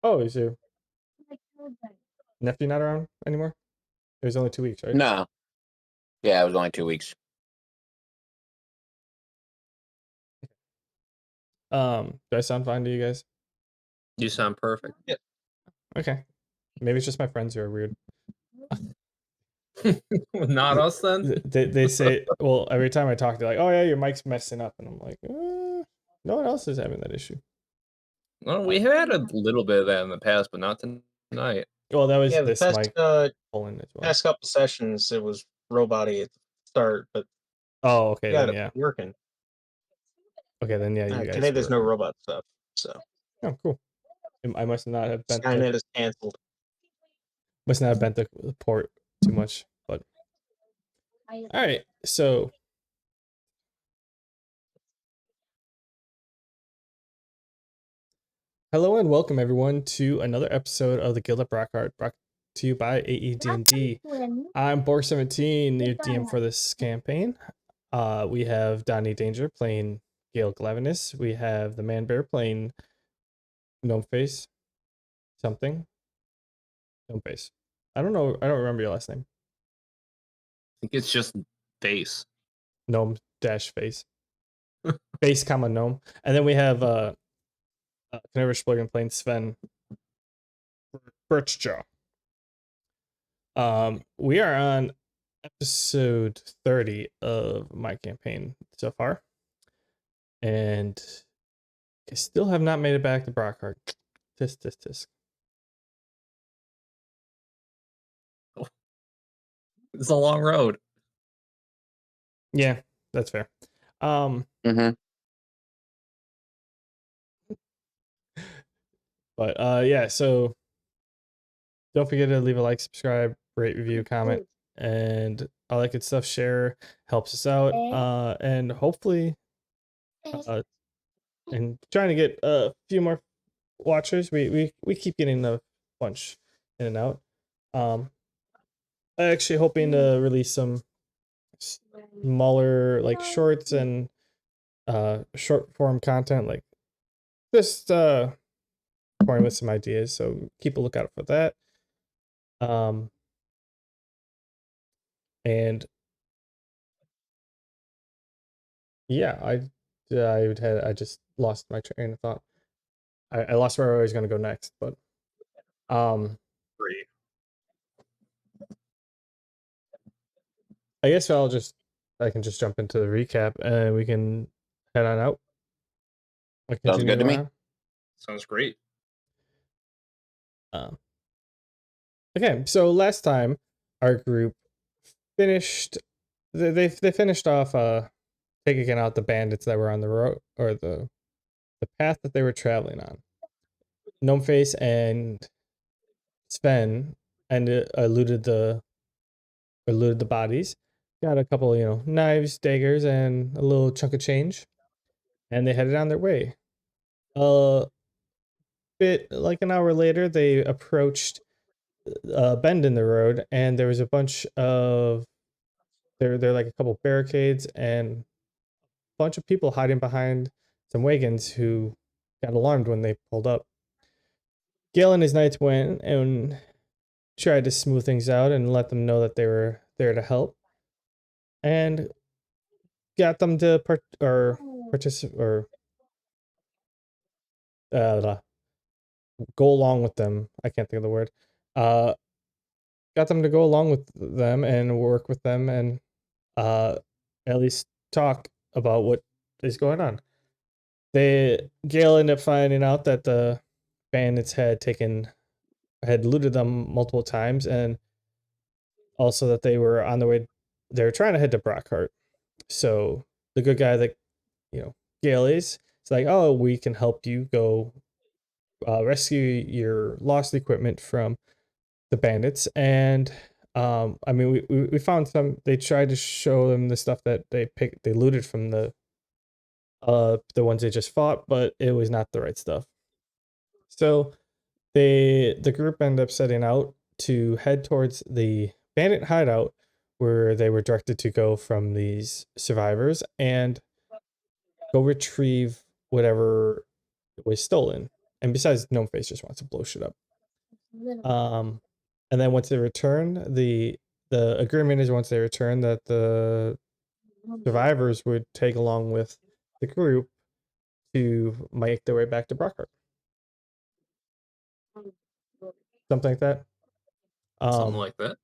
Oh, is your nephew not around anymore? It was only 2 weeks, right? No. Yeah, it was only 2 weeks. Do I sound fine to you guys? You sound perfect. Yeah. Okay. Maybe it's just my friends who are weird. Not us then? They say, well, every time I talk, they're like, oh yeah, your mic's messing up. And I'm like, no one else is having that issue. Well, we had a little bit of that in the past, but not tonight. Well, that was Yeah, this past, mic pulling as well. past couple sessions, it was robot-y at the start, but Oh, okay, got then it yeah. working. Okay, then yeah, you guys. Today there's no were- robot stuff, so Oh, cool. I must not have bent Skynet is canceled. must not have bent the port too much, but all right. So hello and welcome everyone to another episode of the Guild at Brockheart, brought to you by AED&D. I'm Borg17, your DM for this campaign. We have Donnie Danger playing Gale Glavinus. We have the Man Bear playing Gnomeface. Something. Gnomeface. I don't know. I don't remember your last name. I think it's just face. Gnome dash face. Face comma gnome. And then we have Canary Splurgen playing Sven Birchjaw. We are on episode 30 of my campaign so far. And I still have not made it back to Brockheart. Tisk. It's a long road. Yeah, that's fair. Mm-hmm. But yeah, so don't forget to leave a like, subscribe, rate, review, comment, and all that good stuff. Share helps us out. And hopefully and trying to get a few more watchers. We keep getting a bunch in and out. Actually hoping to release some smaller like shorts and short form content, like just pouring with some ideas, so keep a lookout for that. And yeah, I just lost my train of thought. I lost where I was going to go next, but Free. I guess I can just jump into the recap and we can head on out. Sounds good to me. Sounds great. Okay, so last time our group finished, they finished off taking out the bandits that were on the road, or the path that they were traveling on. Gnomeface and Sven and eluded the bodies. Got a couple, knives, daggers, and a little chunk of change, and they headed on their way. A bit like an hour later, they approached a bend in the road, and there was a bunch of there like a couple barricades and a bunch of people hiding behind some wagons who got alarmed when they pulled up. Gale and his knights went and tried to smooth things out and let them know that they were there to help, and got them to participate or go along with them. I can't think of the word. Got them to go along with them and work with them and at least talk about what is going on. Gale ended up finding out that the bandits had looted them multiple times, and also that they were on the way. They were trying to head to Brockheart. So the good guy that Gale is, it's like, oh, we can help you go rescue your lost equipment from the bandits. And I mean, we found some. They tried to show them the stuff that they looted from the ones they just fought, but it was not the right stuff. So the group ended up setting out to head towards the Bandit Hideout, where they were directed to go from these survivors and go retrieve whatever was stolen. And besides, Gnomeface just wants to blow shit up. And then once they return, the agreement is once they return that the survivors would take along with the group to make their way back to Brockheart. Something like that. Something like that.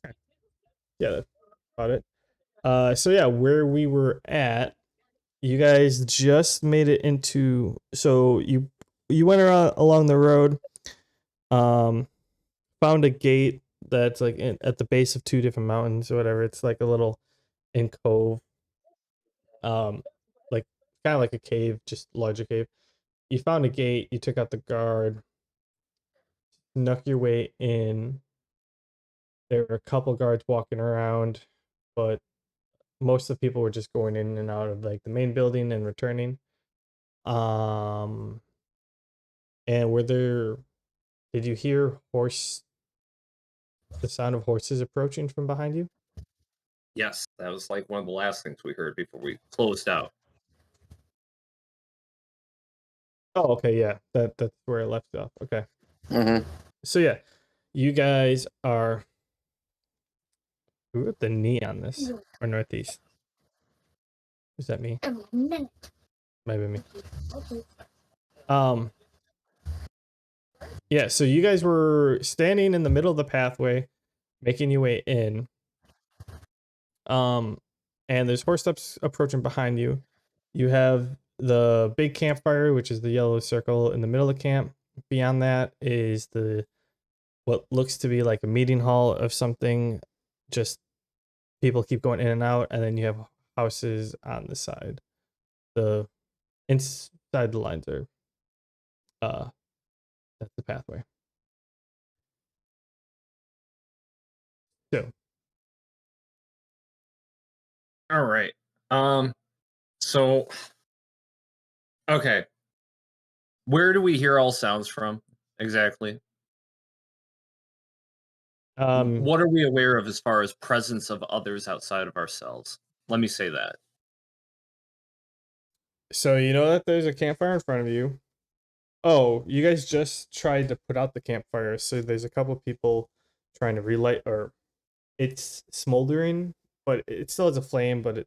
Okay. Yeah, that's about it. So yeah, where we were at, you guys just made it into. So you went around along the road, found a gate that's like at the base of two different mountains or whatever. It's like a little in cove, like kind of like a cave, just larger cave. You found a gate. You took out the guard, snuck your way in. There were a couple guards walking around, but most of the people were just going in and out of like the main building and returning. And were there? Did you hear the sound of horses approaching from behind you? Yes, that was like one of the last things we heard before we closed out. Oh, okay, yeah, that's where I left off. Okay, Mm-hmm. so yeah, you guys are. Who wrote the knee on this or northeast? Is that me? Maybe me. Yeah, so you guys were standing in the middle of the pathway, making your way in. And there's horse steps approaching behind you. You have the big campfire, which is the yellow circle in the middle of camp. Beyond that is what looks to be like a meeting hall of something. Just people keep going in and out, and then you have houses on the side. The inside the lines are that's the pathway. So All right. So okay. Where do we hear all sounds from exactly? What are we aware of as far as presence of others outside of ourselves? Let me say that. So you know that there's a campfire in front of you. Oh, you guys just tried to put out the campfire, so there's a couple people trying to relight, or it's smoldering, but it still has a flame, but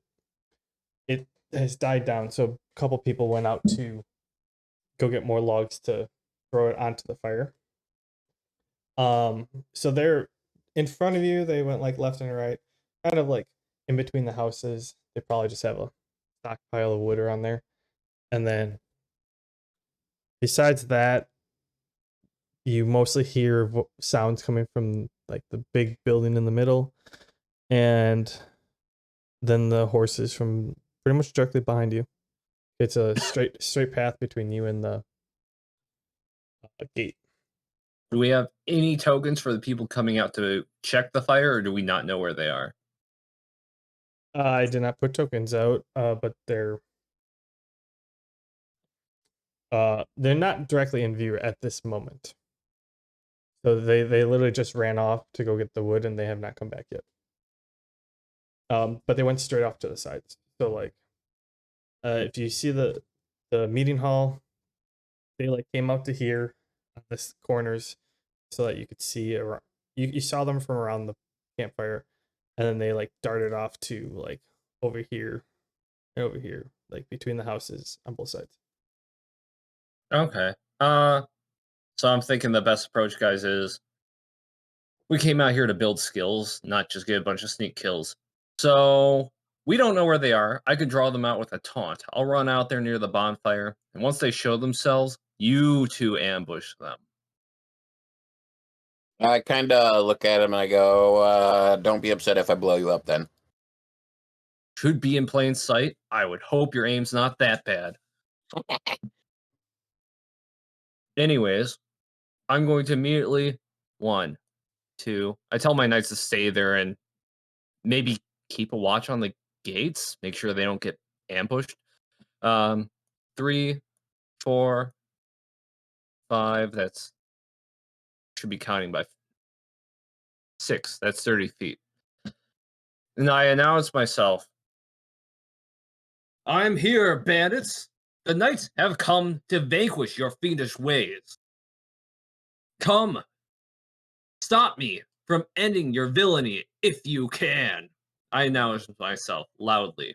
it has died down. So a couple people went out to go get more logs to throw it onto the fire. So they're in front of you. They went like left and right, kind of like in between the houses. They probably just have a stockpile of wood around there, and then besides that, you mostly hear sounds coming from like the big building in the middle, and then the horses from pretty much directly behind you. It's a straight path between you and the gate. Do we have any tokens for the people coming out to check the fire, or do we not know where they are? I did not put tokens out, but they're not directly in view at this moment. So they literally just ran off to go get the wood, and they have not come back yet. But they went straight off to the sides. So like, if you see the meeting hall, they like came out to here on this corners so that you could see around. You saw them from around the campfire, and then they like darted off to like over here and over here, like between the houses on both sides. Okay. So I'm thinking the best approach, guys, is we came out here to build skills, not just get a bunch of sneak kills. So we don't know where they are. I could draw them out with a taunt. I'll run out there near the bonfire, and once they show themselves, you two ambush them. I kind of look at him and I go, don't be upset if I blow you up then. Should be in plain sight. I would hope your aim's not that bad. Anyways, I'm going to immediately, 1, 2. I tell my knights to stay there and maybe keep a watch on the gates, make sure they don't get ambushed. 3, 4, 5. That's should be counting by 6. That's 30 feet. And I announce myself. I'm here, bandits. The knights have come to vanquish your fiendish ways. Come, stop me from ending your villainy if you can. I announce myself loudly.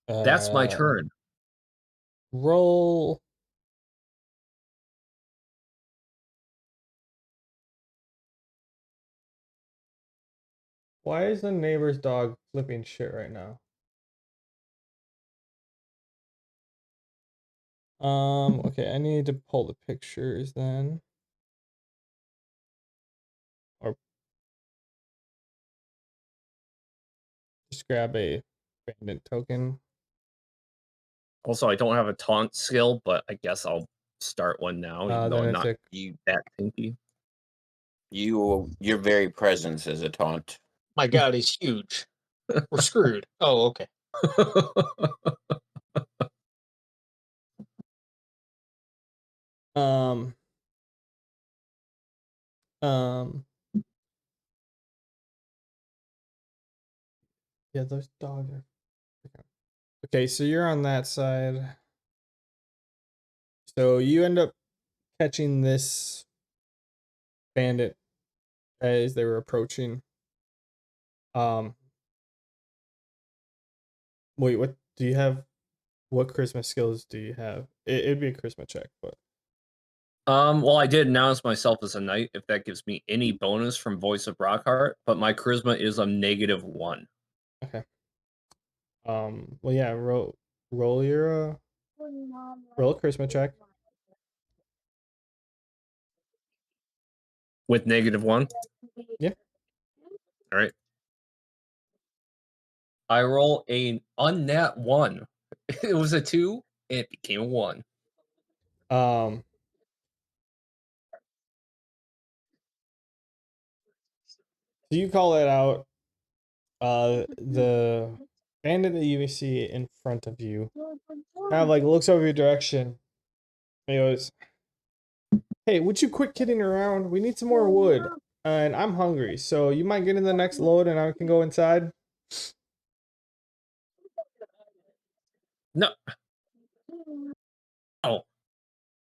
That's my turn. Roll. Why is the neighbor's dog flipping shit right now? Okay, I need to pull the pictures then. Or just grab a bandit token. Also, I don't have a taunt skill, but I guess I'll start one now, even though Then I'm it's not a that pinky. Your very presence is a taunt. My God, he's huge. We're screwed. Oh, okay. um yeah, those dogs are okay, so you're on that side. So you end up catching this bandit as they were approaching. Wait, what do you have? What charisma skills do you have? It'd be a charisma check, but Well, I did announce myself as a knight, if that gives me any bonus from Voice of Brockheart, but my charisma is a -1. okay. Well, yeah, roll your roll a charisma check. With -1? Yeah. All right. I roll a unnat 1. It was a 2, and it became a 1. So you call it out. The bandit that you see in front of you kind of like looks over your direction. He goes, "Hey, would you quit kidding around? We need some more wood, and I'm hungry. So you might get in the next load, and I can go inside." No. Oh.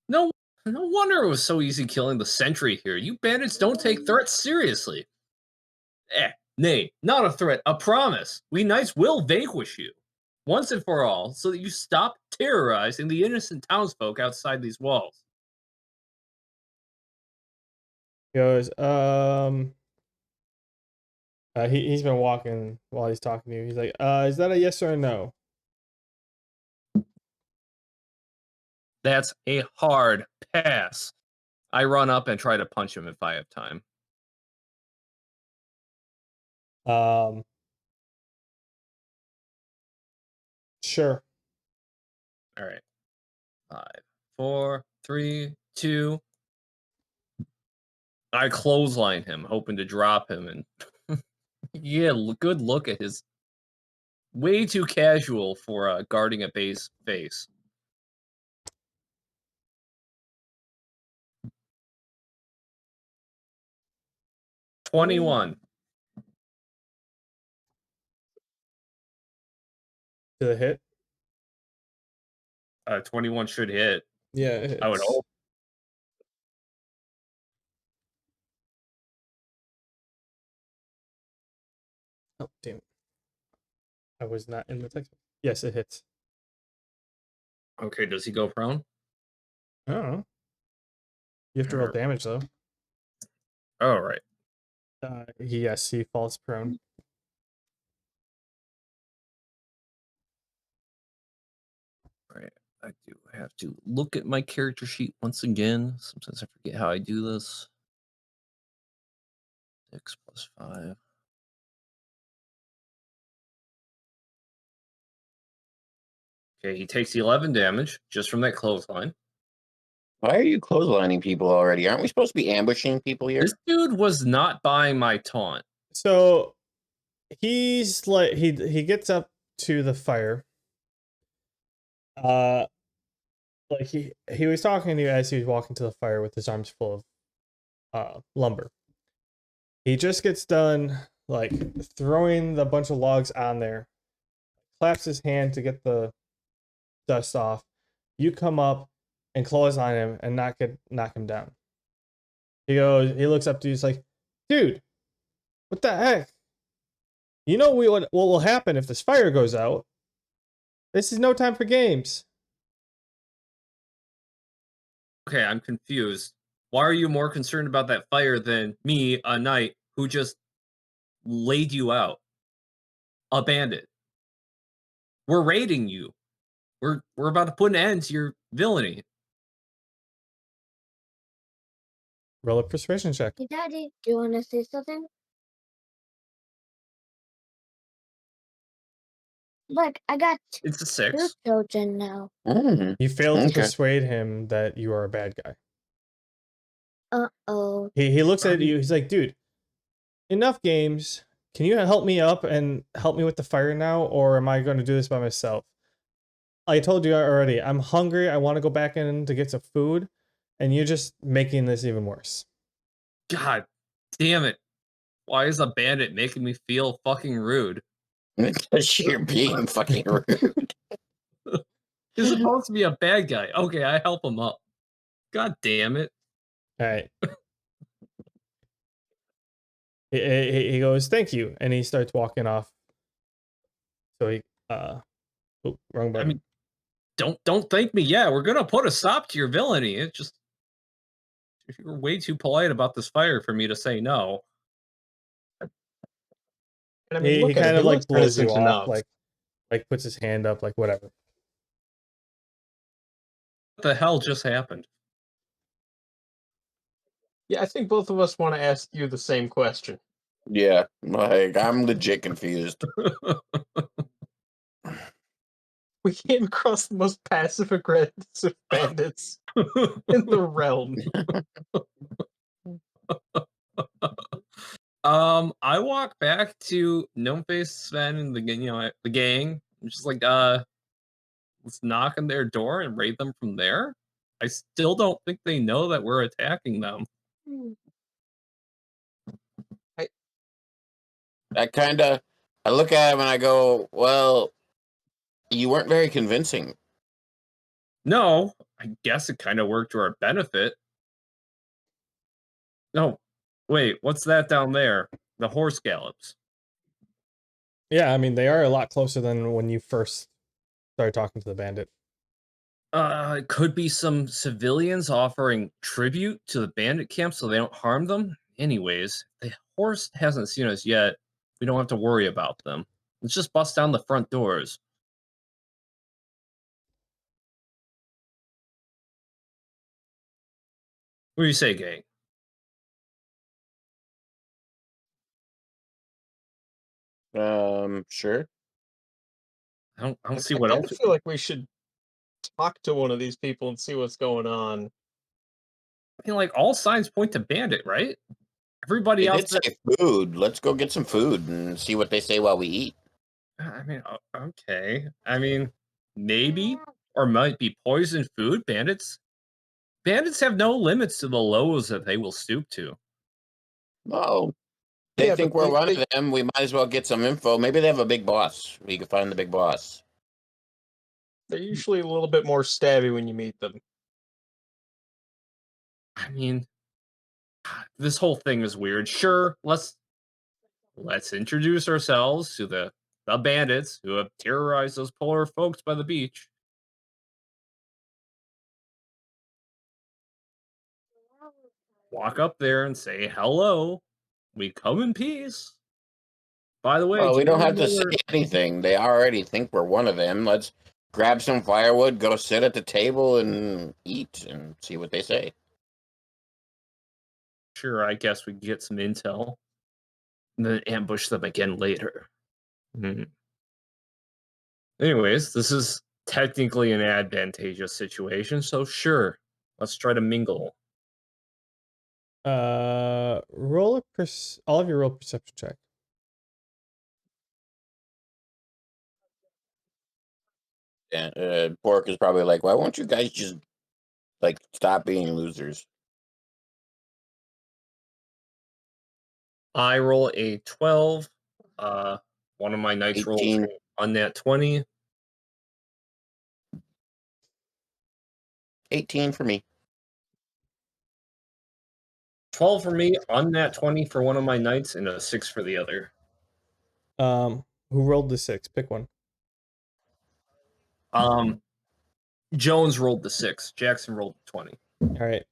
No wonder it was so easy killing the sentry here. You bandits don't take threats seriously. Nay, not a threat, a promise. We knights will vanquish you, once and for all, so that you stop terrorizing the innocent townsfolk outside these walls. He goes, he's been walking while he's talking to you. He's like, is that a yes or a no? That's a hard pass. I run up and try to punch him if I have time. Sure. All right. 5, 4, 3, 2. I clothesline him, hoping to drop him, and yeah, good look at his way too casual for guarding a base face. $21. To the hit? 21 should hit. Yeah, it I would hits. hope. Oh, damn it. I was not in the text. Yes, it hits. Okay, does he go prone? I don't know. You have to roll damage, though. All right. Yes, he falls prone. All right. I do have to look at my character sheet once again. Sometimes I forget how I do this. 6 plus 5. Okay, he takes 11 damage just from that clothesline. Why are you clotheslining people already? Aren't we supposed to be ambushing people here? This dude was not buying my taunt. So he's like he gets up to the fire. Like he was talking to you as he was walking to the fire with his arms full of lumber. He just gets done like throwing the bunch of logs on there, claps his hand to get the dust off. You come up and close on him and knock him down. He looks up to you, he's like, dude, what the heck? You know what will happen if this fire goes out? This is no time for games. Okay, I'm confused. Why are you more concerned about that fire than me, a knight who just laid you out? A bandit. We're raiding you. We're about to put an end to your villainy. Roll a persuasion check. Hey, Daddy, do you want to say something? Look, I got It's a two 6. children now. You fail to Okay. persuade him that you are a bad guy. Uh-oh. He looks at Right. you, he's like, dude, enough games. Can you help me up and help me with the fire now, or am I going to do this by myself? I told you already, I'm hungry. I want to go back in to get some food, and you're just making this even worse. God damn it. Why is a bandit making me feel fucking rude? Because you're being fucking rude. He's supposed to be a bad guy. Okay, I help him up. God damn it. All right. He goes, thank you, and he starts walking off. So he, wrong I button. mean, don't thank me. Yeah, we're gonna put a stop to your villainy. It just if you were way too polite about this fire for me to say no. And I mean, he look at kind it. of He like looks blows you innocent off, enough. like puts his hand up, like whatever. What the hell just happened? Yeah, I think both of us want to ask you the same question. Yeah, like I'm legit confused. We came across the most passive aggressive bandits in the realm. I walk back to Gnomeface, Sven, and the gang. I'm just like, let's knock on their door and raid them from there. I still don't think they know that we're attacking them. I look at him and I go, well, you weren't very convincing. No, I guess it kind of worked to our benefit. No, wait, what's that down there? The horse gallops. Yeah, I mean, they are a lot closer than when you first started talking to the bandit. It could be some civilians offering tribute to the bandit camp so they don't harm them. Anyways, the horse hasn't seen us yet. We don't have to worry about them. Let's just bust down the front doors. What do you say, gang? Sure. I don't see I what kind else. of feel like we should talk to one of these people and see what's going on. I mean, like all signs point to bandit, right? Everybody They else. did say food. Let's go get some food and see what they say while we eat. I mean, okay. I mean, maybe or might be poison food. Bandits have no limits to the lows that they will stoop to. Oh, they Yeah, think but we're one of them. We might as well get some info. Maybe they have a big boss. We can find the big boss. They're usually a little bit more stabby when you meet them. I mean, this whole thing is weird. Sure, let's introduce ourselves to the bandits who have terrorized those poor folks by the beach. Walk up there and say hello. We come in peace. By the way, Well, do we you don't wanna have to know say where- anything. They already think we're one of them. Let's grab some firewood, go sit at the table and eat and see what they say. Sure, I guess we can get some intel and then ambush them again later. Anyways, this is technically an advantageous situation, so sure, let's try to mingle. Roll all of you roll perception check. And Pork is probably like, why won't you guys just like stop being losers? I roll a 12. One of my knights rolls 18. on that 20. 18 for me. 12 for me, on that 20 for one of my knights, and a 6 for the other. Who rolled the 6? Pick one. Jones rolled the 6. Jackson rolled the 20. All right.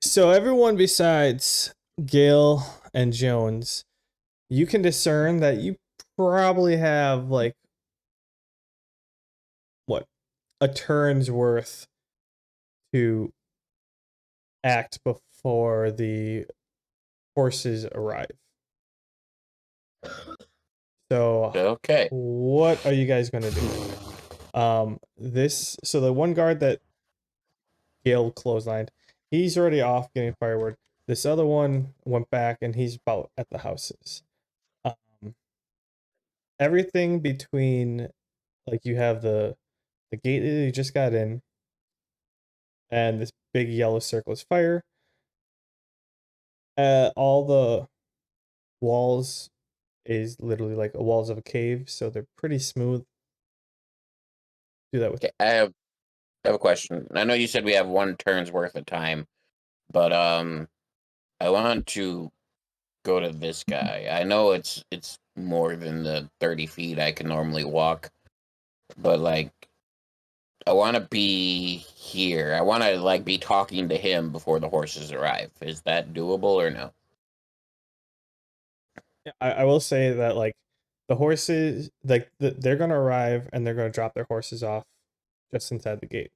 So everyone besides Gale and Jones, you can discern that you probably have like what, a turn's worth to act before the horses arrive. So Okay. what are you guys gonna do? So the one guard that Gale clotheslined, he's already off getting firewood. This other one went back and he's about at the houses. Everything between, like, you have the gate that you just got in, and this big yellow circle is fire. All the walls is literally like walls of a cave, so they're pretty smooth. Do that with Okay. I have a question. I know you said we have one turn's worth of time, but I want to go to this guy. I know it's more than the 30 feet I can normally walk, but like I want to be here. I want to like be talking to him before the horses arrive. Is that doable or no? I will say that, like, the horses, like, they're gonna arrive and they're gonna drop their horses off just inside the gate.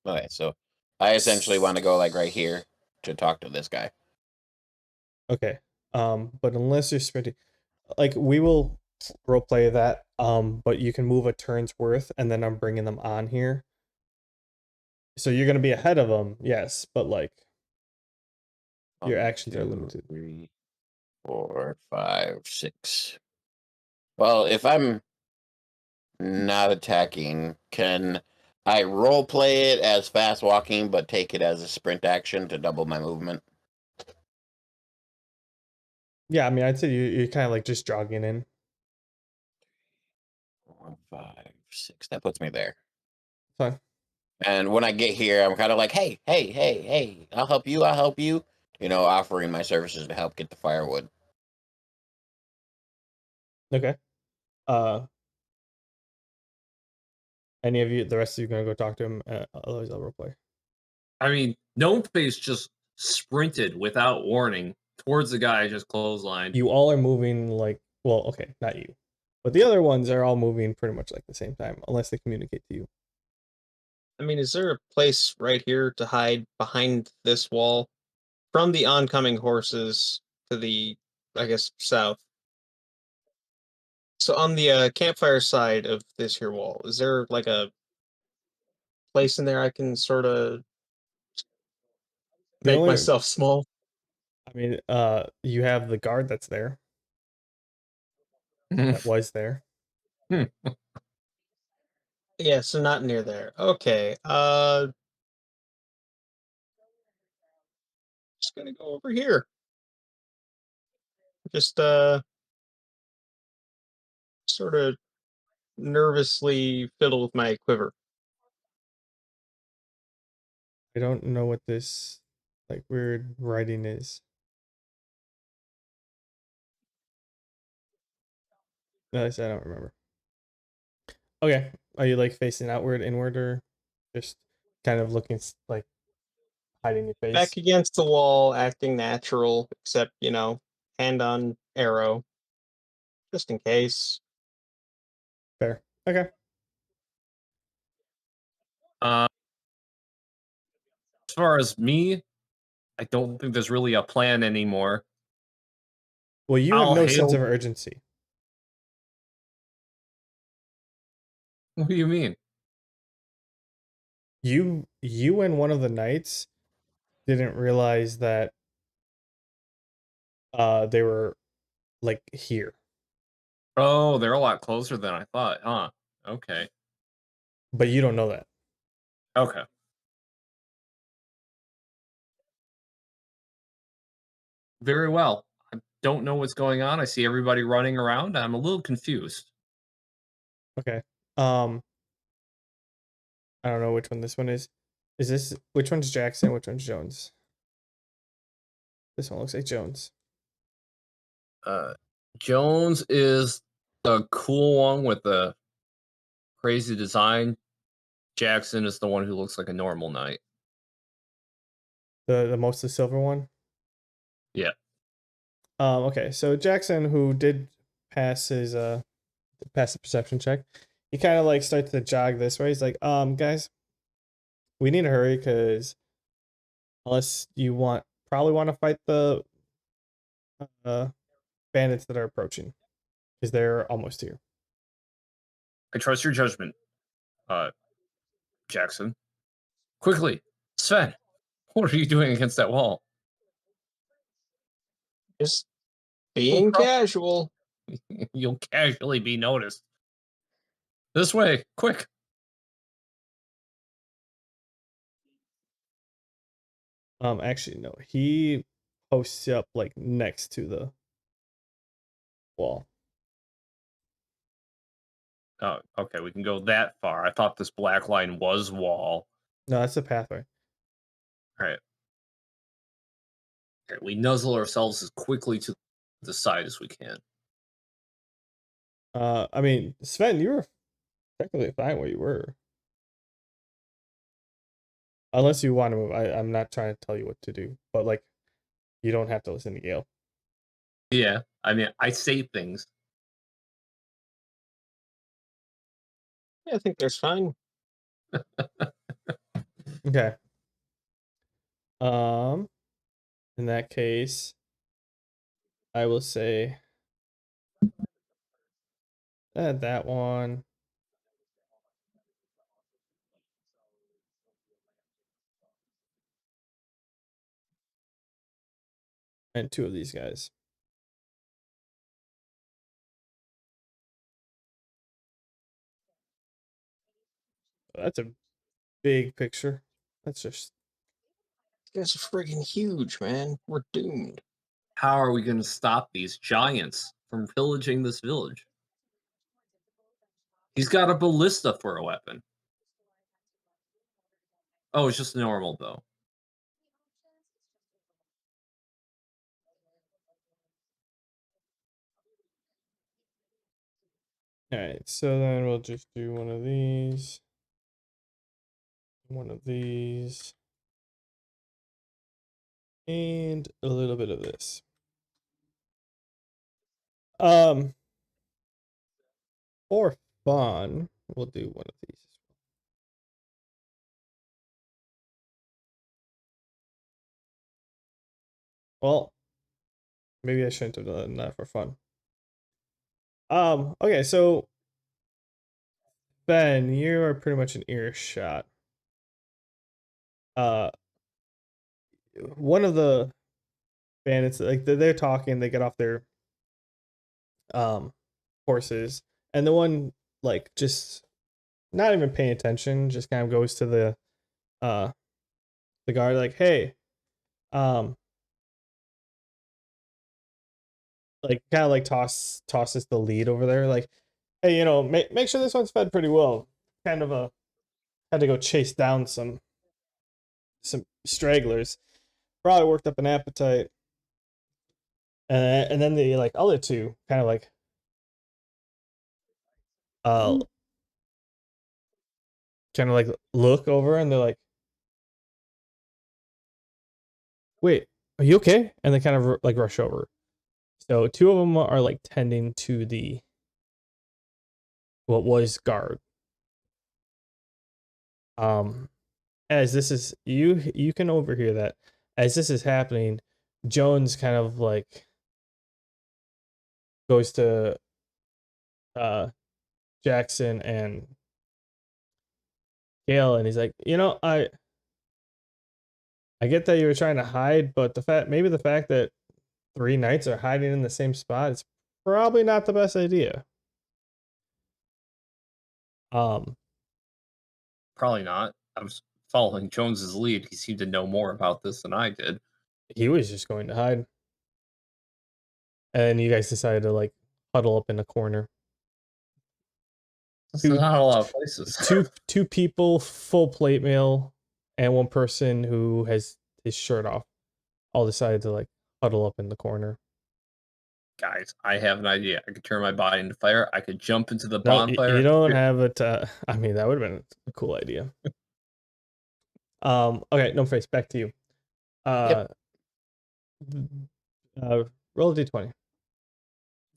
Okay, so I essentially want to go like right here to talk to this guy. Okay. But unless you're sprinting, like, we will roleplay that. But you can move a turn's worth, and then I'm bringing them on here. So you're gonna be ahead of them, yes, but like your 1, actions are 2, limited. 3, 4, 5, 6. Well, if I'm not attacking, can I role play it as fast walking, but take it as a sprint action to double my movement? Yeah, I mean, I'd say you're kind of like just jogging in. 4, 5, 6. That puts me there. Fine. And when I get here, I'm kind of like, hey, hey, hey, hey, I'll help you. I'll help you. You know, offering my services to help get the firewood. Okay. Any of you, the rest of you, gonna go talk to him? Otherwise, I'll roleplay. I mean, Gnomeface just sprinted without warning towards the guy I just clotheslined. You all are moving like, well, okay, not you, but the other ones are all moving pretty much like the same time, unless they communicate to you. I mean, is there a place right here to hide behind this wall from the oncoming horses to the, I guess, south? So on the campfire side of this here wall, is there like a place in there I can sort of The make only, myself small? I mean, you have the guard that's there, that was there. Yeah, so not near there. Okay. Just gonna go over here. Just sort of nervously fiddle with my quiver. I don't know what this like weird writing is. No, I said I don't remember. Okay, are you like facing outward, inward, or just kind of looking like hiding your face? Back against the wall, acting natural, except, hand on arrow. Just in case. Fair. Okay. As far as me, I don't think there's really a plan anymore. Well, you have I'll no sense hail- of urgency. What do you mean? You and one of the knights didn't realize that they were like here. Oh, they're a lot closer than I thought, huh? Okay. But you don't know that. Okay. very well. I don't know what's going on. I see everybody running around. I'm a little confused. Okay. I don't know which one this one is. Is this which one's Jackson? Which one's Jones? This one looks like Jones. Jones is the cool one with the crazy design. Jackson is the one who looks like a normal knight. The mostly silver one. Yeah. Okay, so Jackson, who did pass his pass the perception check, he kind of like starts to jog this way. He's like, guys, we need to hurry because unless you probably want to fight the bandits that are approaching, because they're almost here. I trust your judgment, Jackson. Quickly, Sven, what are you doing against that wall? Just being bro. casual. You'll casually be noticed. This way, quick. Actually, no, he posts up like next to the wall. Oh, okay, we can go that far. I thought this black line was wall. No, that's the pathway. All right. Okay, we nuzzle ourselves as quickly to the side as we can. I mean, Sven, you were technically fine where you were. Unless you want to move. I'm not trying to tell you what to do, but like, you don't have to listen to Gale. Yeah, I mean, I say things. Yeah, I think there's fine. Okay. In that case, I will say that one. And two of these guys. That's a big picture. That's just You guys are friggin' huge, man. We're doomed. How are we going to stop these giants from pillaging this village? He's got a ballista for a weapon. Oh, it's just normal, though. all right. So then we'll just do one of these, and a little bit of this. For fun, we'll do one of these. Well, maybe I shouldn't have done that for fun. Okay, so Ben, you are pretty much an earshot. One of the bandits, like they're talking, they get off their horses, and the one like just not even paying attention, just kind of goes to the guard like, hey, like kind of like tosses the lead over there, like, hey, make sure this one's fed pretty well. Kind of had to go chase down some stragglers. Probably worked up an appetite. And then the like other two kind of like kind of like look over and they're like, wait, are you okay? And they kind of like rush over. So two of them are like tending to the what was guard. As this is you can overhear that as this is happening, Jones kind of like goes to Jackson and Gale, and he's like, I get that you were trying to hide, but the fact that three knights are hiding in the same spot is probably not the best idea. Probably not. I was following Jones's lead. He seemed to know more about this than I did. He was just going to hide. and you guys decided to like huddle up in a corner. That's Two- not a lot of places. Two people, full plate mail, and one person who has his shirt off, all decided to like huddle up in the corner. Guys, I have an idea. I could turn my body into fire. I could jump into the No, bonfire. you don't have it. I mean, that would have been a cool idea. Okay, Gnomeface, back to you. Roll a d20.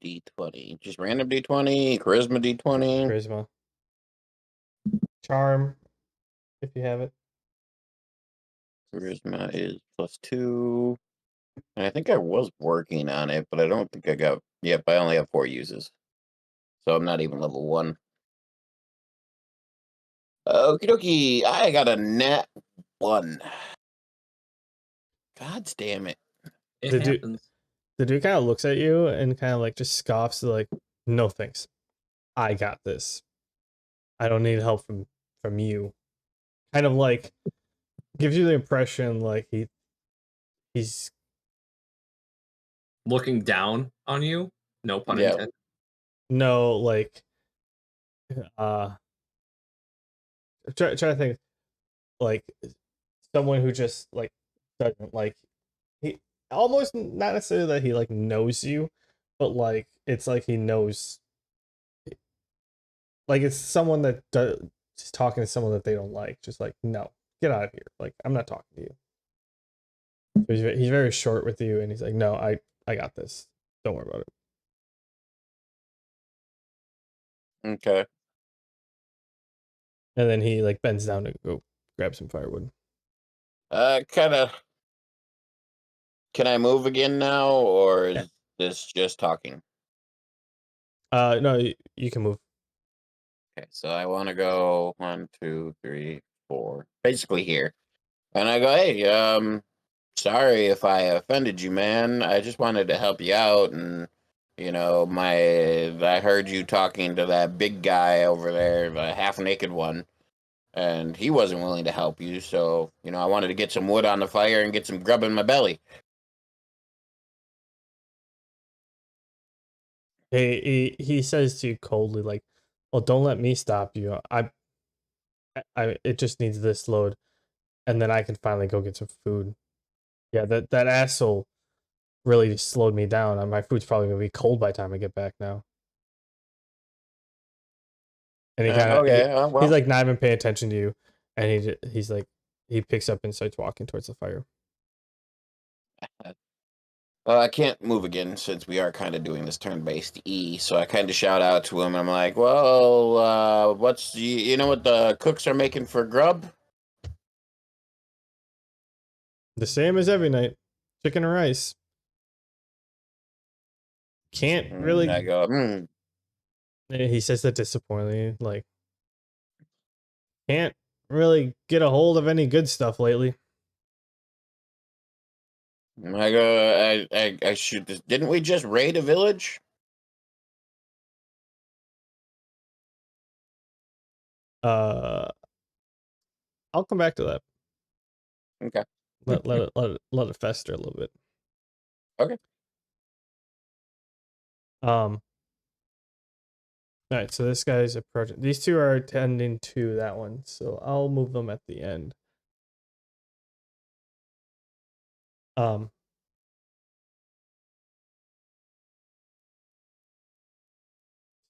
D20. Just random D20, charisma D20. Charisma. Charm, if you have it. Charisma is +2. And I think I was working on it, but I don't think I got. Yep, I only have 4 uses. So I'm not even level 1. Okie dokie. I got a nat 1. God damn it. It The dude- happens. The dude kind of looks at you and kind of like just scoffs, like, "No thanks, I got this. I don't need help from you." Kind of like gives you the impression like he's Looking down on you. No pun Yeah. intended. no like try to think like someone who just like doesn't like he almost not necessarily that he like knows you, but like it's like he knows like it's someone that just talking to someone that they don't like, just like, no, get out of here, like I'm not talking to you. He's very short with you, and he's like, no, I got this, don't worry about it. Okay. And then he like bends down to go grab some firewood. Kind of. Can I move again now, or is this just talking? No, you can move. Okay, so I want to go 1, 2, 3, 4, basically here, and I go, hey, sorry if I offended you, man. I just wanted to help you out, and I heard you talking to that big guy over there, the half-naked one, and he wasn't willing to help you, so I wanted to get some wood on the fire and get some grub in my belly. He says to you coldly, like, well, don't let me stop you. I it just needs this load, and then I can finally go get some food. Yeah, that asshole really slowed me down. My food's probably gonna be cold by the time I get back now. And he kind of Okay, well. he's like not even paying attention to you, and he's like he picks up and starts walking towards the fire. I can't move again since we are kind of doing this turn-based E, so I kind of shout out to him. I'm like, well, what's you know what the cooks are making for grub? The same as every night, chicken and rice. Can't really. And I go, He says that disappointingly, like, can't really get a hold of any good stuff lately. I go, I should. Didn't we just raid a village? I'll come back to that. Okay. Let it fester a little bit. Okay. All right, so this guy's approaching. These two are attending to that one, so I'll move them at the end.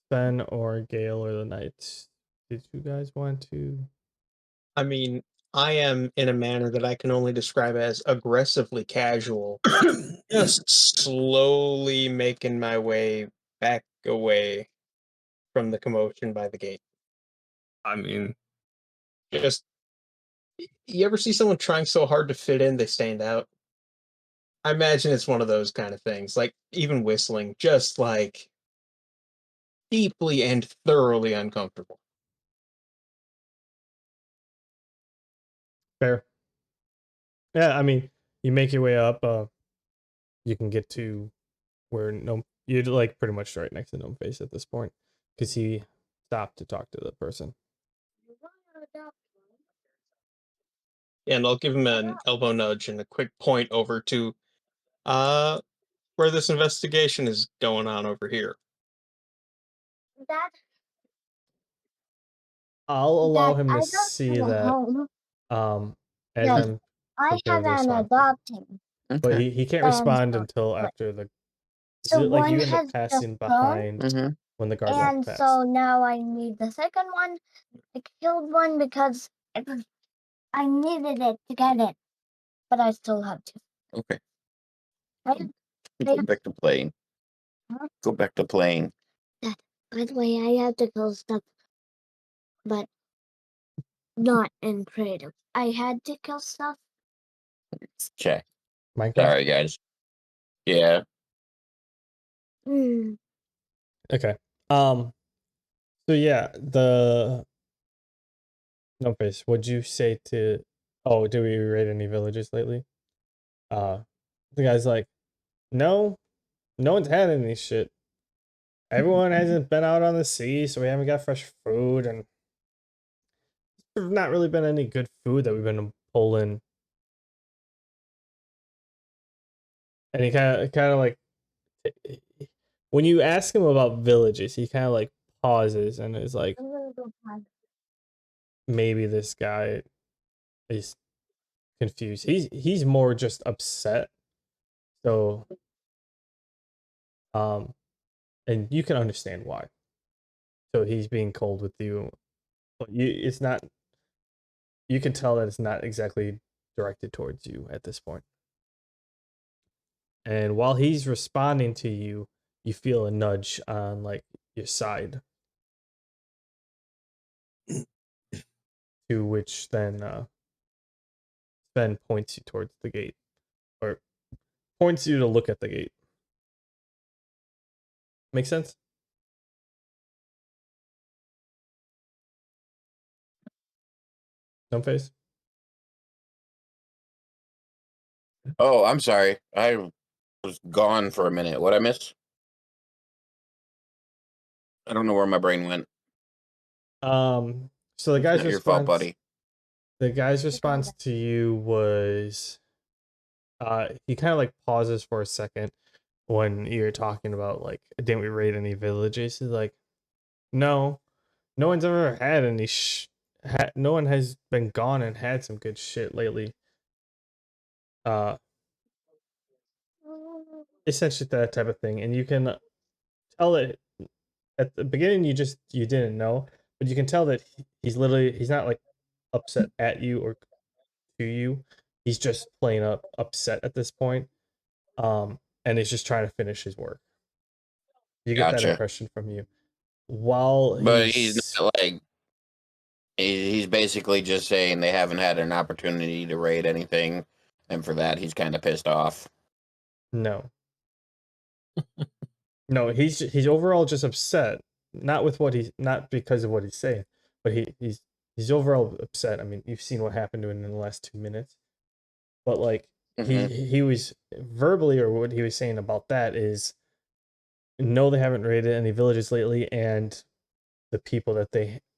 Ben or Gale or the Knights. Did you guys want to? I mean, I am in a manner that I can only describe as aggressively casual, just slowly making my way back away from the commotion by the gate. I mean, Just, you ever see someone trying so hard to fit in they stand out? I imagine it's one of those kind of things. Like, even whistling, just like deeply and thoroughly uncomfortable. Fair. Yeah, I mean, you make your way up. You can get to where you're like pretty much right next to Gnomeface at this point, because he stopped to talk to the person. And I'll give him an elbow nudge and a quick point over to, uh, where this investigation is going on over here. That I'll allow that him I to don't see have a that home. as Yes, I'm I preparing have to an respond. adopting. But Okay. he can't And respond so, until but- after the. so like one you end up has passing just grown, behind Mm-hmm. when the guard walked and past. so now I need the second one. I killed one because I needed it to get it, but I still have to. Okay. Right? Go back to playing. Huh? Go back to playing. By the way, I have to kill stuff, but not in creative. I had to kill stuff. Okay. Minecraft. Sorry, guys. Yeah. Mm. Okay. So yeah, the Gnomeface, what'd you say to? Oh, did we raid any villages lately? The guy's like, no one's had any shit. Everyone hasn't been out on the sea, so we haven't got fresh food, and there's not really been any good food that we've been pulling. And he kind of like, when you ask him about villages, he kind of like pauses and is like, I'm gonna go find. maybe this guy is confused. He's more just upset. So, and you can understand why. So he's being cold with you, but it's not. You can tell that it's not exactly directed towards you at this point. And while he's responding to you, you feel a nudge on like your side, to which then Sven points you towards the gate, or points you to look at the gate. Make sense? No face. Oh, I'm sorry. I was gone for a minute. What I miss? I don't know where my brain went. So the It's guy's not your fault, response. buddy. The guy's response to you was, he kind of like pauses for a second when you're talking about like, didn't we raid any villages? He's like, no one's ever had any no one has been gone and had some good shit lately. Essentially that type of thing. And you can tell that at the beginning you didn't know, but you can tell that he's not like upset at you or to you. He's just plain up upset at this point. And he's just trying to finish his work. You get that Gotcha. impression from you. While But he's not like he's basically just saying they haven't had an opportunity to raid anything, and for that he's kind of pissed off. No. No, he's overall just upset. Not with what not because of what he's saying, but he's overall upset. I mean, you've seen what happened to him in the last 2 minutes. But like Mhm. he was verbally, or what he was saying about that is, no, they haven't raided any villages lately, and the people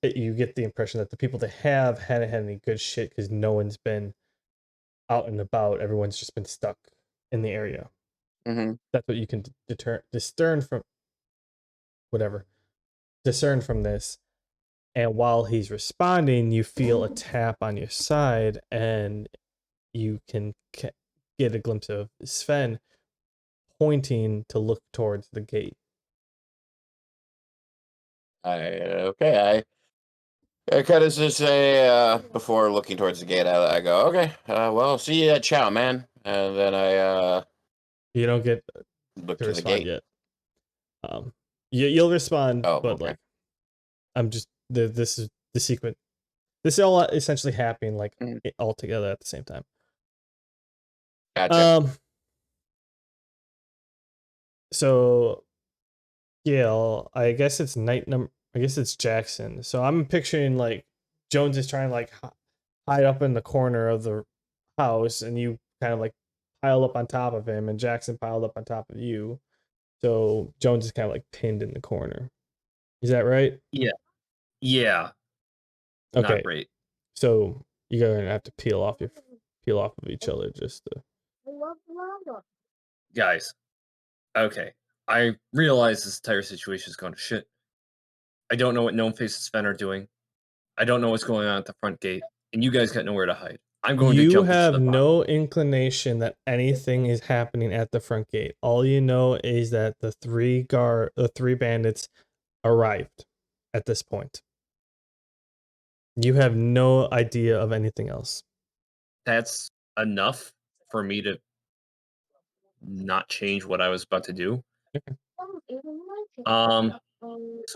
you get the impression that the people they hadn't had any good shit because no one's been out and about. Everyone's just been stuck in the area. Mhm. That's what you can discern from this. And while he's responding, you feel a tap on your side, and you can get a glimpse of Sven pointing to look towards the gate. I kind of just say before looking towards the gate, I go, okay, well, see you at Chow, man, and then I You don't get look to to the respond gate. yet. You'll respond, Oh, but okay. like, I'm just this is the sequence. This is all essentially happening like all together at the same time. Gotcha. So Gale, I guess it's I guess it's Jackson. So I'm picturing like Jones is trying to like hide up in the corner of the house, and you kind of like pile up on top of him, and Jackson piled up on top of you. So Jones is kind of like pinned in the corner. Is that right? Yeah. Okay. Not great. So you're gonna have to peel off of each other just to. Guys, Okay. I realize this entire situation has gone to shit. I don't know what Gnomeface and Sven are doing. I don't know what's going on at the front gate, and you guys got nowhere to hide. I'm going to You jump into have the box. no inclination that anything is happening at the front gate. All you know is that the three bandits arrived at this point. You have no idea of anything else. That's enough for me to not change what I was about to do. So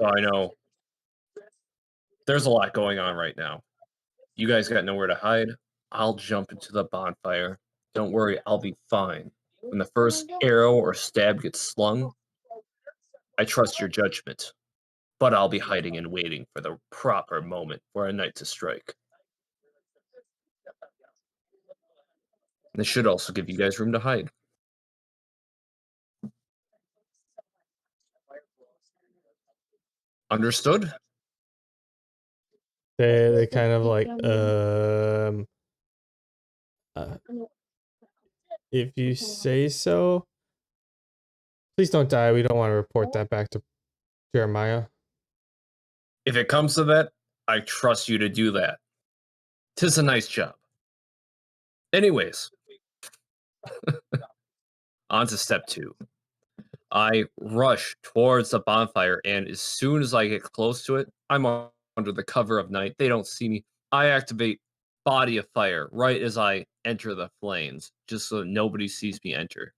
I know there's a lot going on right now. You guys got nowhere to hide. I'll jump into the bonfire. Don't worry, I'll be fine. When the first arrow or stab gets slung, I trust your judgment. But I'll be hiding and waiting for the proper moment for a knight to strike. This should also give you guys room to hide. Understood? They kind of like if you say so. Please don't die. We don't want to report that back to Jeremiah. If it comes to that, I trust you to do that. 'Tis a nice job. Anyways, on to step 2. I rush towards the bonfire, and as soon as I get close to it, I'm under the cover of night. They don't see me. I activate Body of Fire right as I enter the flames, just so nobody sees me enter.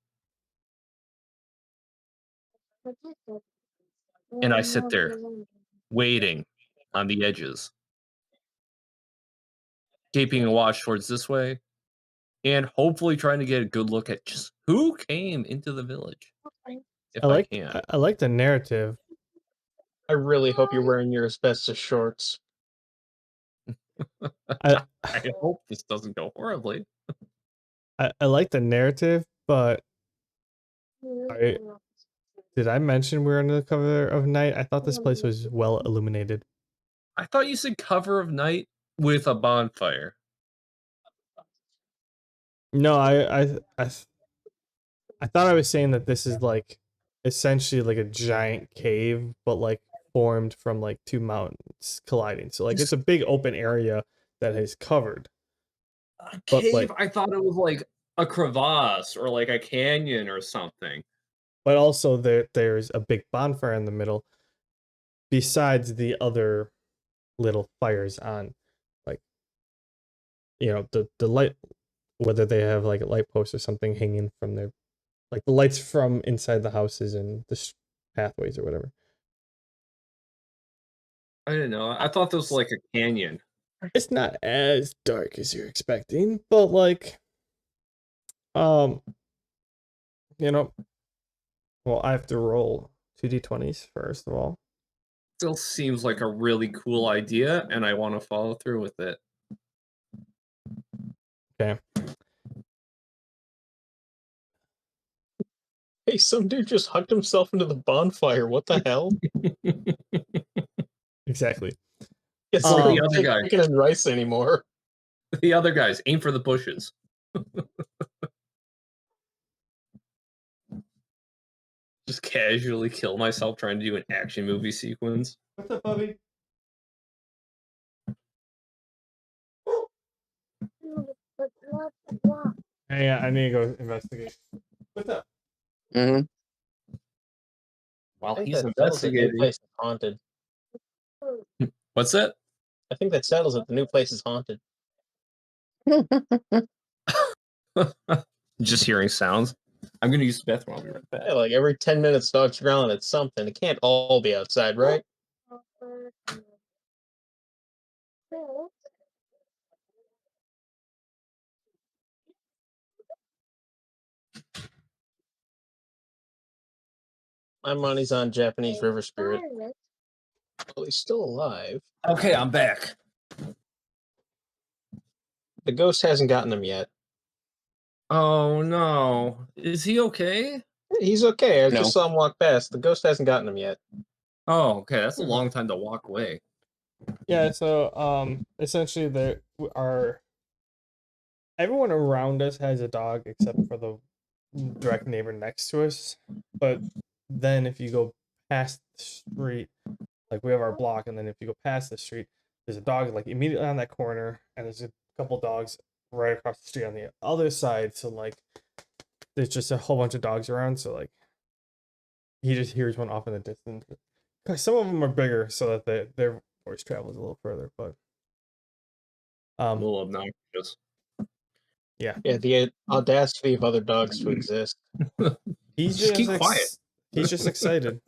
And I sit there, waiting on the edges, keeping a watch towards this way, and hopefully trying to get a good look at just who came into the village, if I can. I like the narrative. I really hope you're wearing your asbestos shorts. I I hope this doesn't go horribly. I like the narrative, but did I mention we're under the cover of night? I thought this place was well illuminated. I thought you said cover of night with a bonfire. No, I thought I was saying that this is like essentially like a giant cave, but like formed from like two mountains colliding. So like it's a big open area that is covered. A But, cave? like- I thought it was like a crevasse or like a canyon or something. But also there's a big bonfire in the middle besides the other little fires on, like, you know, the light, whether they have like a light post or something hanging from their, like the lights from inside the houses and the pathways or whatever. I didn't know. I thought this was like a canyon. It's not as dark as you're expecting, but like, you know, well, I have to roll 2d20s first of all. Still seems like a really cool idea, and I want to follow through with it. Okay. Hey, some dude just hucked himself into the bonfire. What the hell? Exactly. It's Oh, like the other guy. chicken and rice anymore. The other guys, aim for the bushes. Just casually kill myself trying to do an action movie sequence. What's up, Bubby? Hey, I need to go investigate. What's up? Mm-hmm. While I think he's that settles it. The new investigating. place is haunted. What's that? I think that settles it. The new place is haunted. Just hearing sounds. I'm gonna use the bathroom. I'll be right back. Yeah, like every 10 minutes, dogs growling at something. It can't all be outside, right? My money's on Japanese river spirit. Well, he's still alive. Okay, I'm back. The ghost hasn't gotten him yet. Oh no. Is he okay? He's okay. I No. just saw him walk past. The ghost hasn't gotten him yet. Oh, okay. That's a long time to walk away. Yeah, so essentially there are everyone around us has a dog except for the direct neighbor next to us. But then if you go past the street, like we have our block, and then if you go past the street, there's a dog like immediately on that corner, and there's a couple dogs right across the street on the other side. So like there's just a whole bunch of dogs around. So like he just hears one off in the distance. 'Cause some of them are bigger, so that their voice travels a little further. But A little obnoxious. yeah, Yeah, the audacity of other dogs to exist. he's Just keep quiet. He's just excited.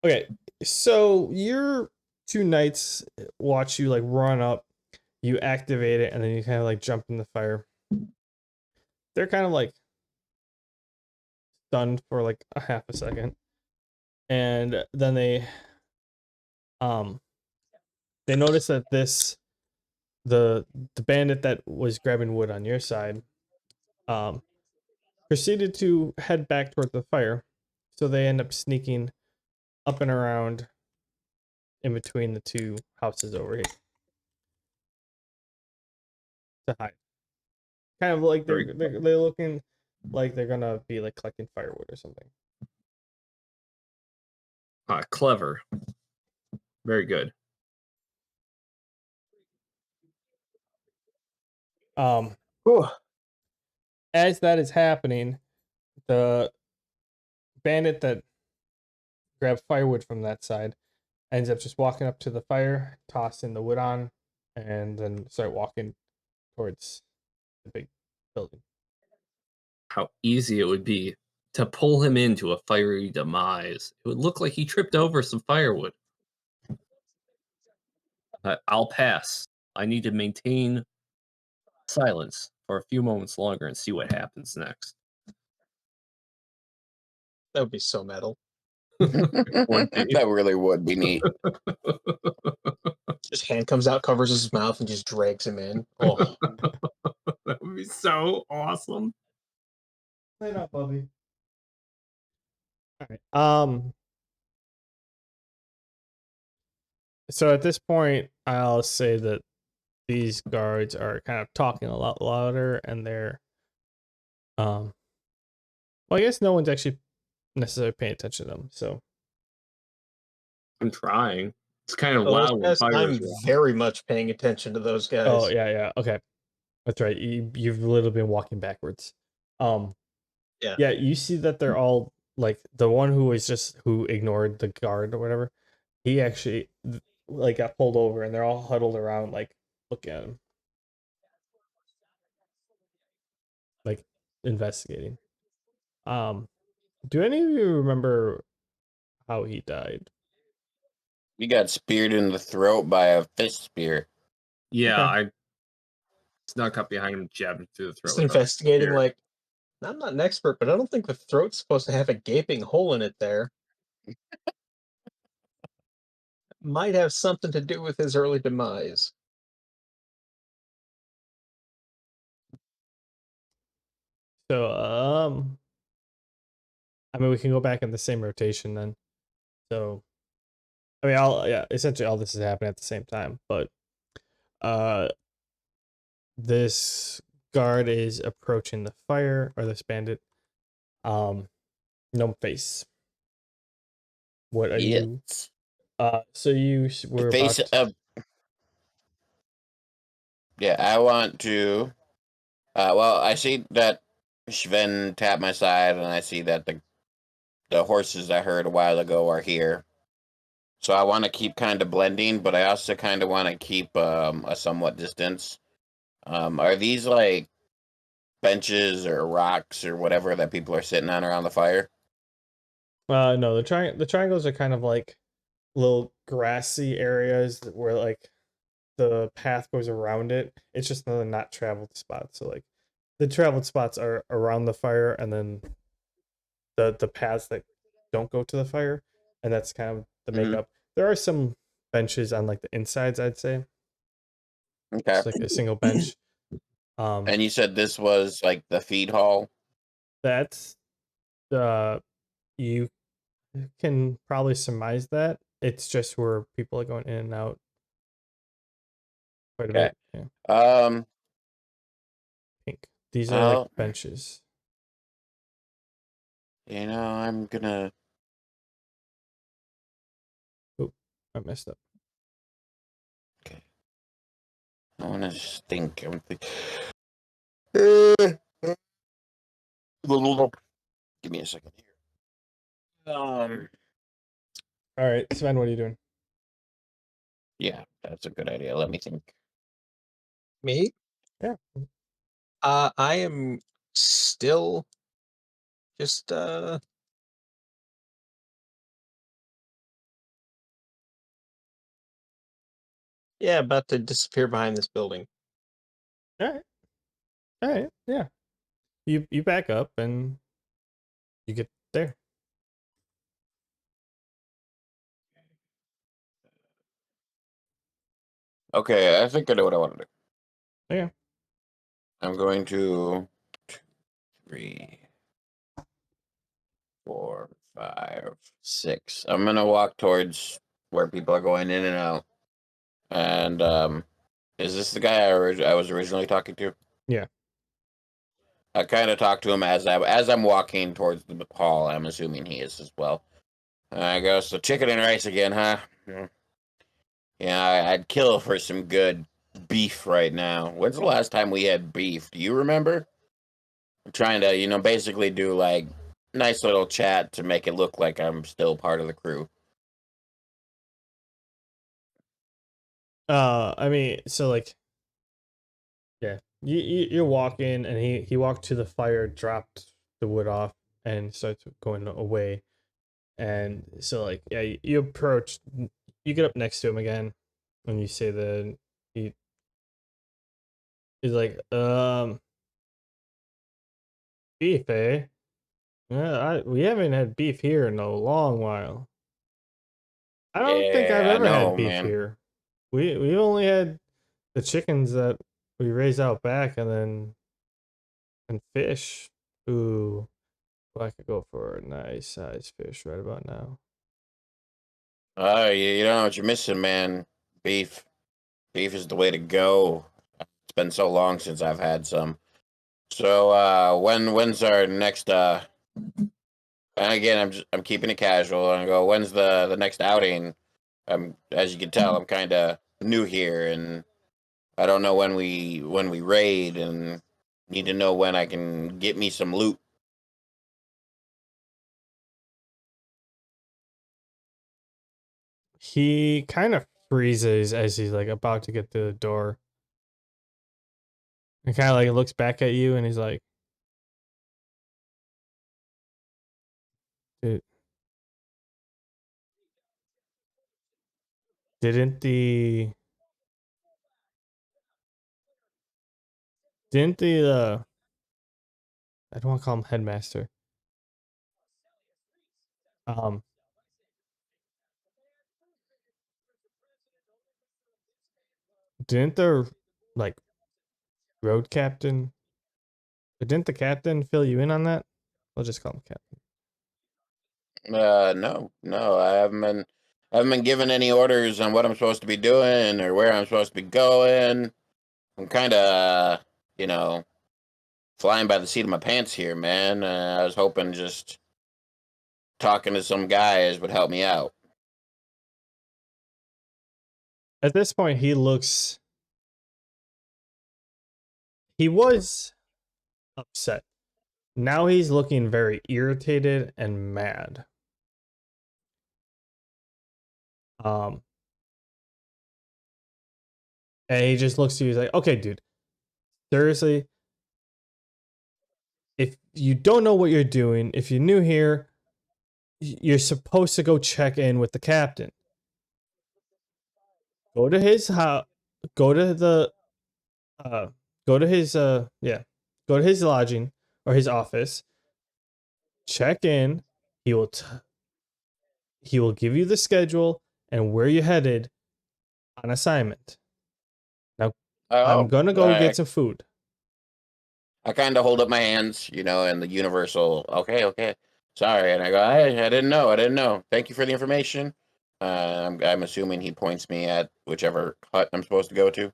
Okay, so your two knights watch you like run up, you activate it, and then you kind of like jump in the fire. They're kind of like stunned for like a half a second, and then they notice that the bandit that was grabbing wood on your side proceeded to head back toward the fire, so they end up sneaking up and around in between the two houses over here to hide. Kind of like they're looking like they're gonna be like collecting firewood or something. Clever. Very good. Whew. As that is happening, the bandit that grabbed firewood from that side ends up just walking up to the fire, tossing the wood on, and then start walking towards the big building. How easy it would be to pull him into a fiery demise. It would look like he tripped over some firewood. I'll pass. I need to maintain silence for a few moments longer and see what happens next. That would be so metal. Would be. That really would be neat. His hand comes out, covers his mouth, and just drags him in. Oh, That would be so awesome. Light up, Bubby. All right. So at this point, I'll say that these guards are kind of talking a lot louder, and they're well, I guess no one's actually necessarily paying attention to them. So I'm trying. It's kind of well, loud when yes, fire I'm is around. very much paying attention to those guys. oh yeah, okay, that's right. You've literally been walking backwards. Yeah, you see that they're all like the one who ignored the guard or whatever. He actually like got pulled over, and they're all huddled around like looking at him, like investigating. Do any of you remember how he died? He got speared in the throat by a fist spear. Yeah, Okay. I snuck up behind him, jabbed him through the throat. Just with a investigating, spear. like, I'm not an expert, but I don't think the throat's supposed to have a gaping hole in it there. Might have something to do with his early demise. So I mean we can go back in the same rotation then. So I mean essentially all this is happening at the same time, but this guard is approaching the fire, or this bandit. Gnomeface. What are you? Yes. So you were The face about of. Yeah, I want to. Well, I see that Sven tapped my side, and I see that the horses I heard a while ago are here. So I want to keep kind of blending, but I also kind of want to keep a somewhat distance. Are these like benches or rocks or whatever that people are sitting on around the fire? no, the triangles are kind of like little grassy areas where like the path goes around it. It's just another not traveled spot. So like the traveled spots are around the fire, and then the paths that don't go to the fire, and that's kind of the Mhm. makeup. There are some benches on like the insides, I'd say. Okay. Just like a single bench. And you said this was like the feed hall? That's you can probably surmise that. It's just where people are going in and out quite a Okay. bit. Yeah. These are like Oh. benches. You know, I'm gonna. Oop, I messed up. Okay. I want to think. I'm think. Give me a second here. All right, Sven, what are you doing? Yeah, that's a good idea. Let me think. Me? Yeah. I am still just yeah, about to disappear behind this building. All right. All right. Yeah. You back up and you get there. Okay, I think I know what I want to do. Yeah. I'm going to 2, 3, 4, 5, 6. I'm gonna walk towards where people are going in and out. And is this the guy I was originally talking to? Yeah. I kind of talk to him as I'm walking towards the hall. I'm assuming he is as well. I go, so chicken and rice again, huh? Yeah, I'd kill for some good beef right now. When's the last time we had beef? Do you remember? I'm trying to, basically do like nice little chat to make it look like I'm still part of the crew. I mean, so like, yeah, you're walking, and he walked to the fire, dropped the wood off, and starts going away. And so like, yeah, you approach, you get up next to him again, and you say he's like, beef, eh? Yeah, we haven't had beef here in a long while. I don't think I've Yeah, I ever had know, beef man. here. We've only had the chickens that we raise out back, and fish. Ooh, well, I could go for a nice size fish right about now. You don't know what you're missing, man. Beef. Beef is the way to go. It's been so long since I've had some. So, when's our next, and again, I'm keeping it casual, and I go, when's the next outing? As you can tell, I'm kind of new here, and I don't know when we raid, and need to know when I can get me some loot. He kind of freezes as he's like about to get to the door, and kind of like looks back at you, and he's like, "Did- "Didn't the I don't want to call him headmaster. Um, didn't the like road captain? Didn't the captain fill you in on that? We'll just call him captain. No, I haven't been given any orders on what I'm supposed to be doing or where I'm supposed to be going. I'm kind of, you know, flying by the seat of my pants here, man. I was hoping just talking to some guys would help me out. At this point, he was upset. Now he's looking very irritated and mad. Um, and he just looks to you, he's like, okay, dude, seriously, if you don't know what you're doing, if you're new here, you're supposed to go check in with the captain. Go to his house, go to the, go to his, go to his lodging or his office, check in. He will, he will give you the schedule and where you're headed on assignment. Now, I'm Oh, gonna go get some food. I kind of hold up my hands, in the universal. Okay, okay, sorry, and I go, I didn't know. Thank you for the information. I'm assuming he points me at whichever hut I'm supposed to go to.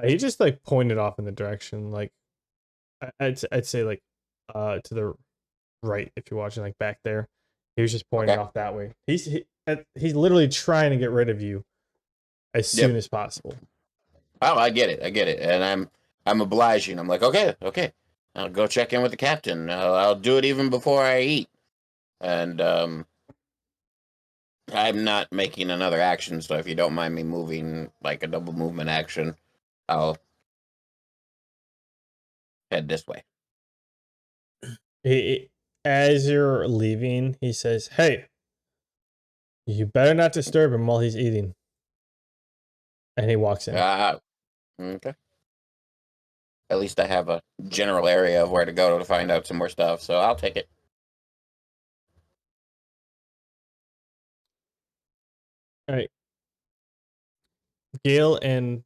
He just like pointed off in the direction, like I'd say like to the right if you're watching, like back there. He was just pointing Okay. off that way. He's literally trying to get rid of you as soon as possible. Oh, I get it, and I'm obliging. I'm like, okay, I'll go check in with the captain. I'll do it even before I eat, and I'm not making another action. So if you don't mind me moving like a double movement action, I'll head this way. As you're leaving, he says, "Hey, you better not disturb him while he's eating." And he walks in. Okay. At least I have a general area of where to go to find out some more stuff, so I'll take it. All right. Gale and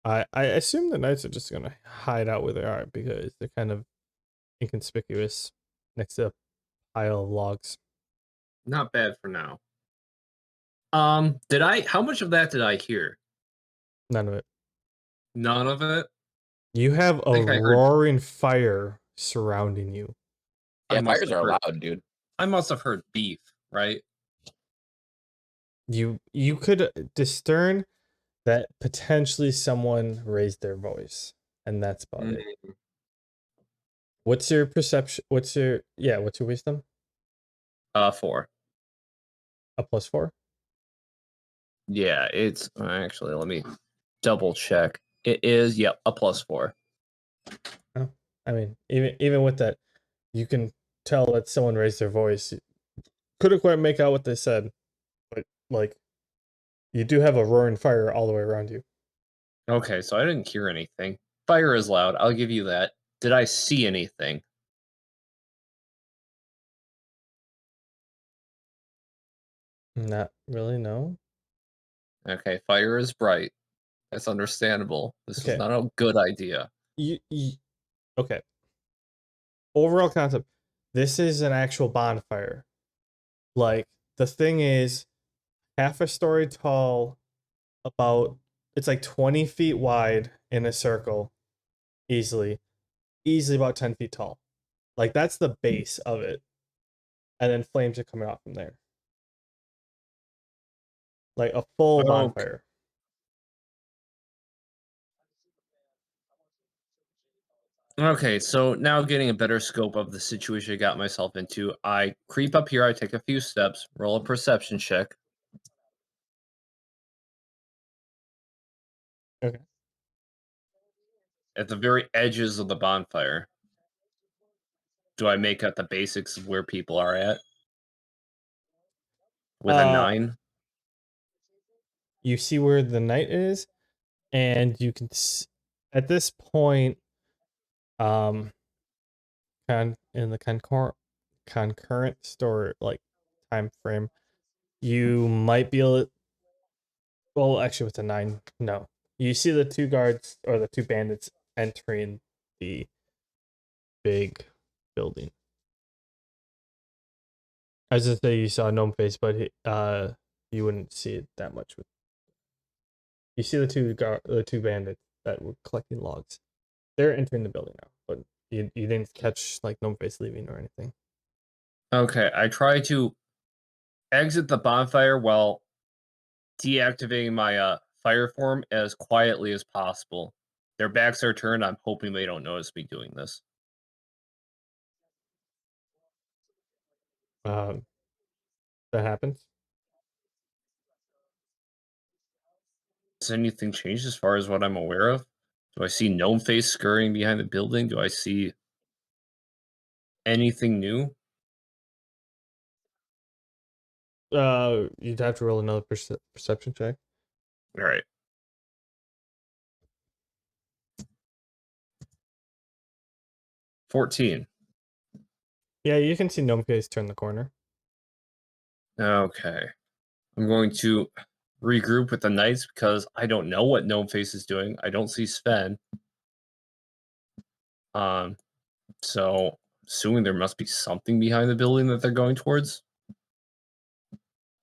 I assume the knights are just gonna hide out where they are because they're kind of inconspicuous next to a pile of logs. Not bad for now. How much of that did I hear? None of it. None of it? You have a think I heard- roaring fire surrounding you. Yeah, must fires have are heard- loud, dude. I must have heard beef, right? You could discern that potentially someone raised their voice, and that's about it. What's your perception? What's your wisdom? 4. A +4? Yeah, it's actually, let me double check. It is, yep, a +4. Oh, I mean, even with that, you can tell that someone raised their voice. Couldn't quite make out what they said, but like, you do have a roaring fire all the way around you. Okay, so I didn't hear anything. Fire is loud, I'll give you that. Did I see anything? Not really, no. Okay, fire is bright. That's understandable. This Okay. is not a good idea. Okay. Overall concept. This is an actual bonfire. Like, the thing is half a story tall, it's like 20 feet wide in a circle, easily about 10 feet tall. Like, that's the base of it, and then flames are coming out from there, like a full Okay. bonfire. Okay, so now getting a better scope of the situation I got myself into, I creep up here, I take a few steps, roll a perception check. Okay. At the very edges of the bonfire. Do I make out the basics of where people are at? With a 9? You see where the knight is, and you can at this point, in the concurrent story, like, time frame, you might be able to, well, actually with a 9, no. You see the 2 guards or the 2 bandits entering the big building. As I say, you saw Gnomeface, but you wouldn't see it that much. You see the 2 bandits that were collecting logs. They're entering the building now, but you didn't catch like Gnomeface leaving or anything. Okay, I try to exit the bonfire while deactivating my fire form as quietly as possible. Their backs are turned, I'm hoping they don't notice me doing this. That happens. Has anything changed as far as what I'm aware of? Do I see Gnomeface scurrying behind the building? Do I see anything new? You'd have to roll another perception check. All right. $14. Yeah, you can see Gnomeface turn the corner. Okay. I'm going to regroup with the knights because I don't know what Gnomeface is doing. I don't see Sven. So assuming there must be something behind the building that they're going towards.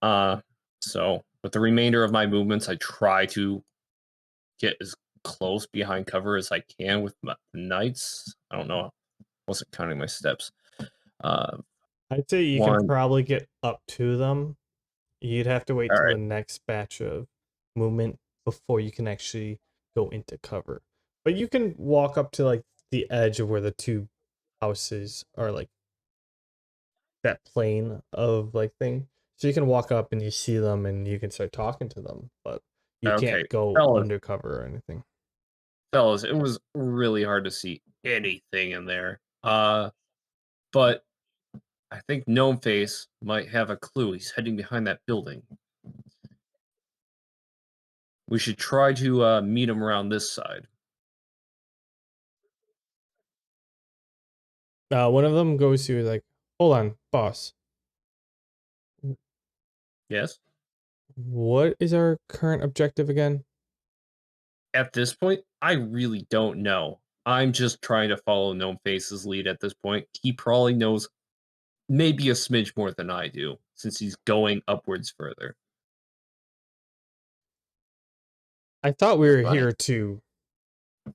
So with the remainder of my movements, I try to get as close behind cover as I can with my knights. I don't know. Wasn't counting my steps. I'd say you can One. probably get up to them. You'd have to wait All till right. the next batch of movement before you can actually go into cover. But you can walk up to like the edge of where the two houses are, like that plane of like thing. So you can walk up and you see them and you can start talking to them, but you Okay, can't go fellas. undercover or anything. Fellas, it was really hard to see anything in there. But I think Gnomeface might have a clue. He's heading behind that building. We should try to meet him around this side. One of them goes to like, hold on, boss. Yes? What is our current objective again? At this point, I really don't know. I'm just trying to follow Gnomeface's lead at this point. He probably knows maybe a smidge more than I do, since he's going upwards further. I thought we That's were funny. here to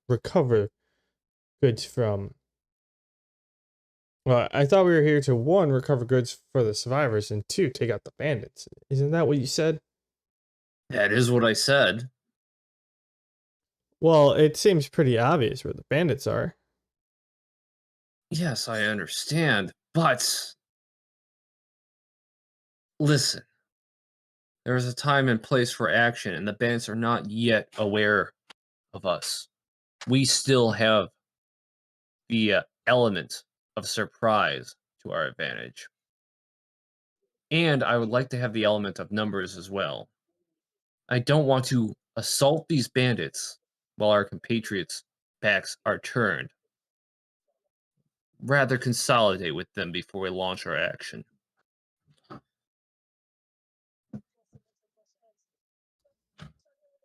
recover goods from. Well, I thought we were here to one, recover goods for the survivors, and two, take out the bandits. Isn't that what you said? That is what I said. Well, it seems pretty obvious where the bandits are. Yes, I understand, but listen. There is a time and place for action, and the bandits are not yet aware of us. We still have the element of surprise to our advantage. And I would like to have the element of numbers as well. I don't want to assault these bandits while our compatriots' backs are turned. Rather consolidate with them before we launch our action.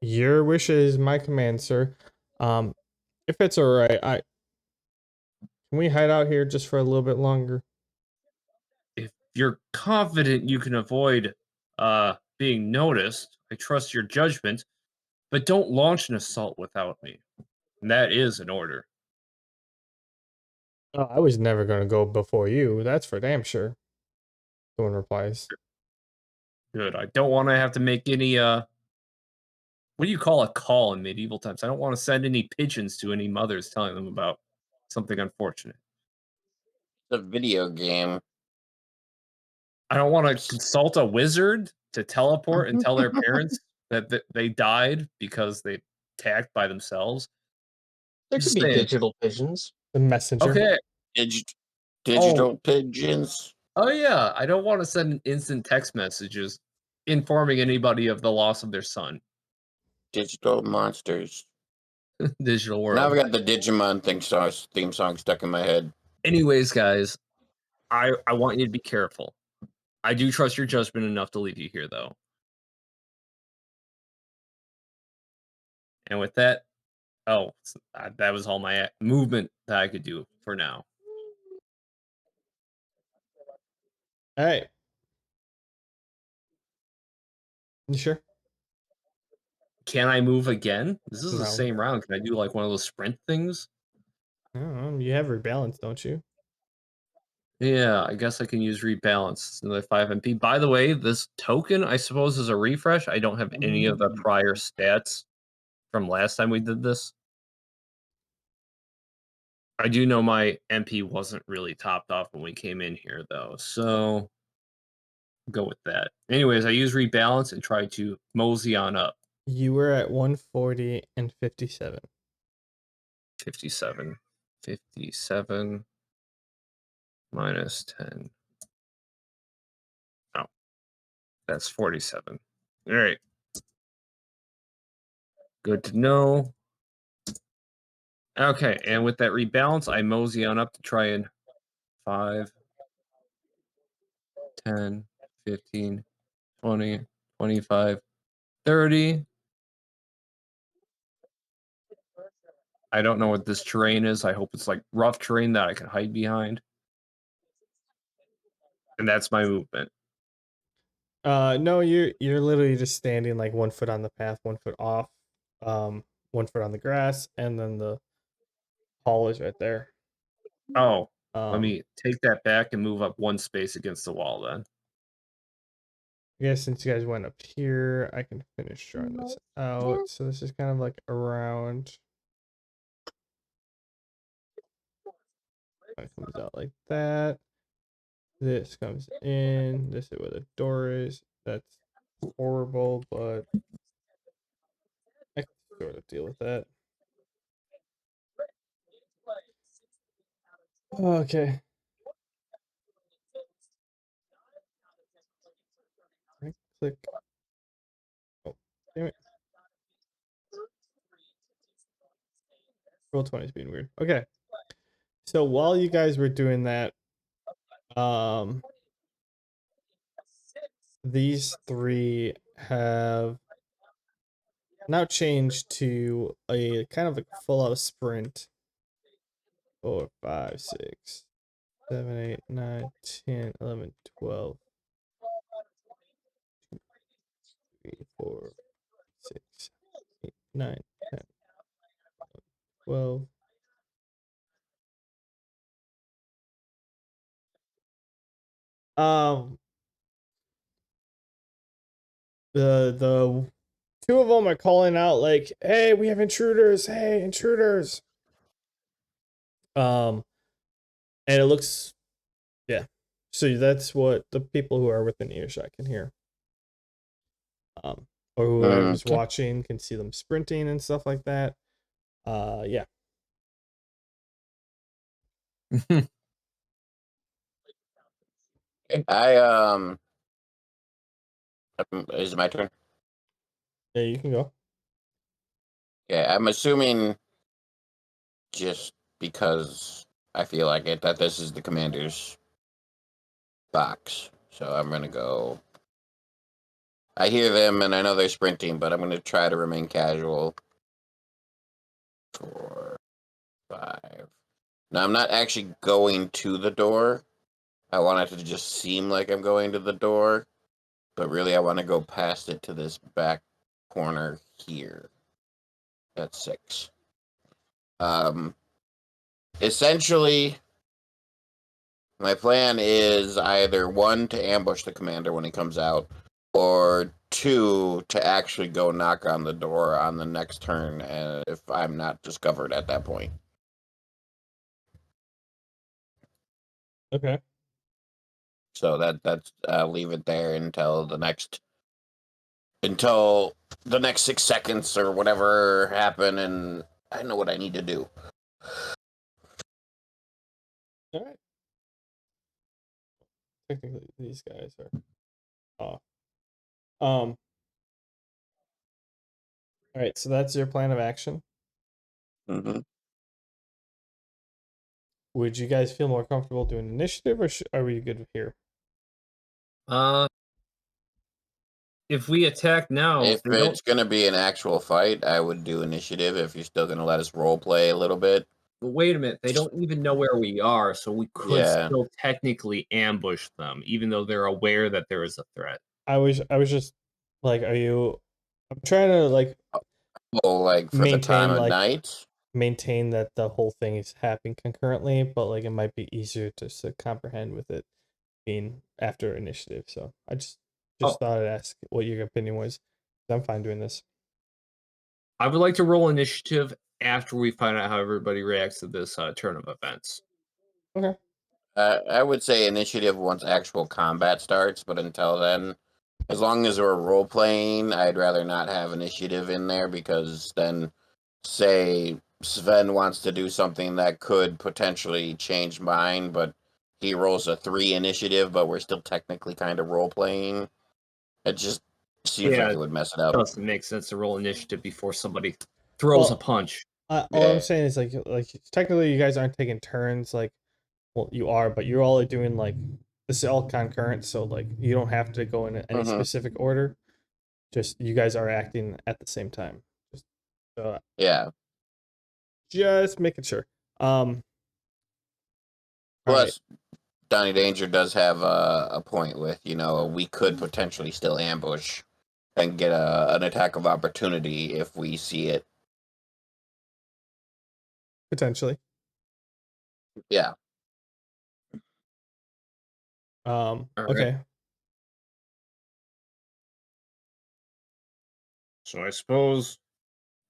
Your wish is my command, sir. If it's all right, can we hide out here just for a little bit longer? If you're confident you can avoid being noticed, I trust your judgment, but don't launch an assault without me. And that is an order. Oh, I was never gonna go before you. That's for damn sure. Someone replies. Good. I don't want to have to make any what do you call a call in medieval times? I don't want to send any pigeons to any mothers telling them about something unfortunate. It's a video game. I don't want to consult a wizard to teleport and tell their parents that they died because they attacked by themselves. There Just could be saying. digital pigeons. The messenger. Okay. Digital pigeons. Oh yeah, I don't want to send instant text messages informing anybody of the loss of their son. Digital monsters. Digital world. Now I've got the Digimon theme song stuck in my head. Anyways, guys, I want you to be careful. I do trust your judgment enough to leave you here, though. And with that, that was all my movement that I could do for now. All right. You sure? Can I move again? This is the No. same round. Can I do like one of those sprint things? I don't know. You have rebalance, don't you? Yeah, I guess I can use rebalance. It's another 5 MP. By the way, this token, I suppose, is a refresh. I don't have any of the prior stats from last time we did this. I do know my MP wasn't really topped off when we came in here, though. So go with that. Anyways, I use rebalance and try to mosey on up. You were at 140 and 57. 57. 57 minus 10. Oh, that's 47. All right. Good to know. Okay, and with that rebalance, I mosey on up to try and 5, 10, 15, 20, 25, 30. I don't know what this terrain is. I hope it's like rough terrain that I can hide behind. And that's my movement. No, you're literally just standing like 1 foot on the path, 1 foot off. 1 foot on the grass, and then the hall is right there. Oh, let Um, me take that back and move up 1 space against the wall then. I guess since you guys went up here, I can finish drawing this out. So this is kind of like around. It comes out like that. This comes in. This is where the door is. That's horrible, but I can sort of deal with that. Okay. Right click. Oh, damn it. Roll20 is being weird. Okay. So while you guys were doing that, these 3 have now changed to a kind of like full out sprint. 4, 5, 6, 7, 8, 9, 10, 11, 12, 3, 4, 6, 8, 9, 10, 12. The 2 of them are calling out like, "Hey, we have intruders! Hey, intruders!" And it looks, yeah. So that's what the people who are within earshot can hear. Or whoever's Okay. watching can see them sprinting and stuff like that. Yeah. Is it my turn? Yeah, you can go. Yeah, I'm assuming just because I feel like it that this is the commander's box. So I'm gonna go. I hear them and I know they're sprinting, but I'm gonna try to remain casual. 4, 5. Now I'm not actually going to the door. I want it to just seem like I'm going to the door, but really I want to go past it to this back corner here. That's 6. Essentially, my plan is either 1 to ambush the commander when he comes out, or 2 to actually go knock on the door on the next turn, if I'm not discovered at that point. Okay. So that's I'll leave it there until the next 6 seconds or whatever happen, and I know what I need to do. All right. Technically, these guys are off. All right. So that's your plan of action. Mm-hmm. Would you guys feel more comfortable doing initiative, or are we good here? If we attack now, If they don't. it's going to be an actual fight, I would do initiative if you're still going to let us role play a little bit. But wait a minute, they don't even know where we are, so we could Yeah. still technically ambush them, even though they're aware that there is a threat. I was just like, are you? I'm trying to like Well, like for the time of night. maintain that the whole thing is happening concurrently, but like it might be easier to comprehend with it being after initiative. So I just thought I'd ask what your opinion was. I'm fine doing this. I would like to roll initiative after we find out how everybody reacts to this turn of events. Okay. I would say initiative once actual combat starts, but until then, as long as we're role playing, I'd rather not have initiative in there, because then, say Sven wants to do something that could potentially change mine, but he rolls a 3 initiative, but we're still technically kind of role playing. It just seems like it would mess it up. It doesn't make sense to roll initiative before somebody throws a punch. All I'm saying is like technically you guys aren't taking turns. Like, well, you are, but you're all doing like this is all concurrent, so like you don't have to go in any specific order. Just you guys are acting at the same time. Just yeah. Just making sure. Plus, Donnie Danger does have a point with, we could potentially still ambush and get an attack of opportunity if we see it. potentially. Yeah. right. Okay. So I suppose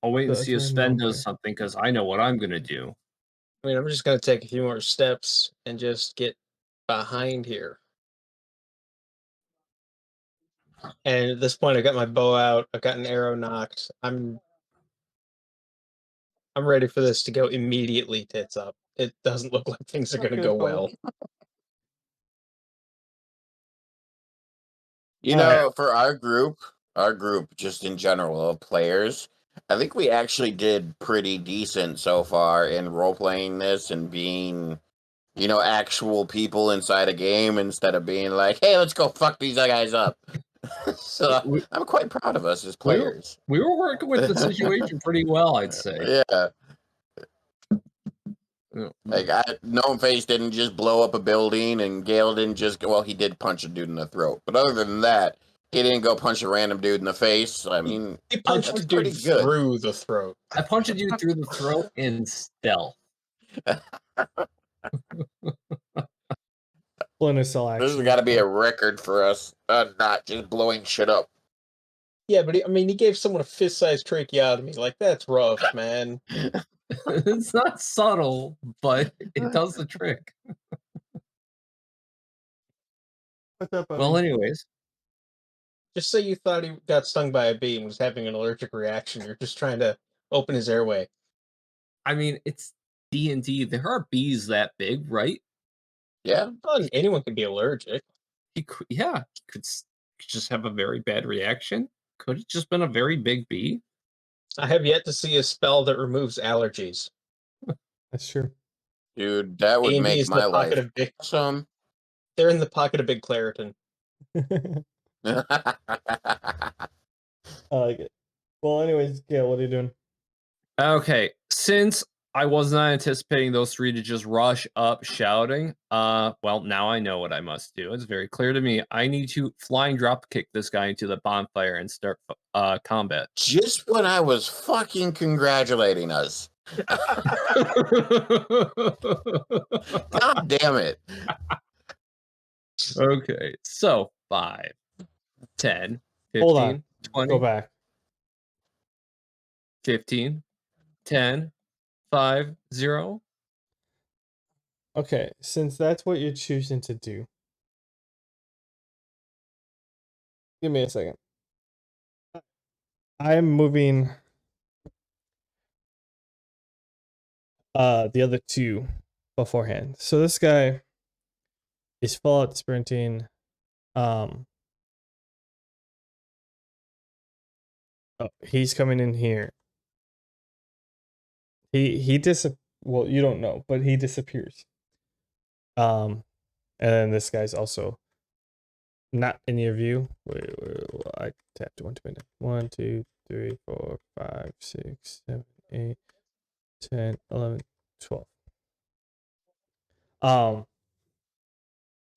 I'll wait and That's see if your Sven gnome does something because I know what I'm gonna do. I mean, I'm just gonna take a few more steps and just get behind here. And at this point, I got my bow out. I've got an arrow knocked. I'm ready for this to go immediately tits up. It doesn't look like things are gonna Okay, go fine. well. You All right. know, for our group, just in general of players, I think we actually did pretty decent so far in role playing this and being, you know, actual people inside a game instead of being like, hey, let's go fuck these guys up. So We, I'm quite proud of us as we were players. we were working with the situation pretty well, I'd say. Yeah. Like, Gnomeface didn't just blow up a building, and Gale didn't just go. Well, he did punch a dude in the throat, but other than that, he didn't go punch a random dude in the face. I mean, He punched that's the pretty dude good. through the throat. I punched you through the throat in stealth. Splinter Cell This action. has got to be a record for us, not just blowing shit up. Yeah, but I mean, he gave someone a fist-sized tracheotomy. Like, that's rough, man. It's not subtle, but it does the trick. What's up, buddy? Well, anyways, Just say you thought he got stung by a bee and was having an allergic reaction. You're just trying to open his airway. I mean, it's D&D. There are bees that big, right? Yeah. Well, anyone can be allergic. He could, yeah, he could just have a very bad reaction. Could have just been a very big bee. I have yet to see a spell that removes allergies. That's true. Dude, that would D&D make is in the my pocket life of big. awesome. They're in the pocket of Big Claritin. I like it. Well, anyways, Gale, what are you doing? Okay, since I was not anticipating those three to just rush up shouting, well, now I know what I must do. It's very clear to me. I need to flying drop kick this guy into the bonfire and start combat. Just when I was fucking congratulating us. God damn it. Okay, so 5, 10, Hold on. 15, 20, Go back. 15, 10, 5, 0. Okay, since that's what you're choosing to do, give me a second. I'm moving the other two beforehand. So this guy is full out sprinting. Oh, he's coming in here. Well, you don't know, but he disappears. And then this guy's also not in your view. Wait, I tapped 1 minute. 1, 2, 3, 4, 5, 6, 7, 8, 10, 11, 12.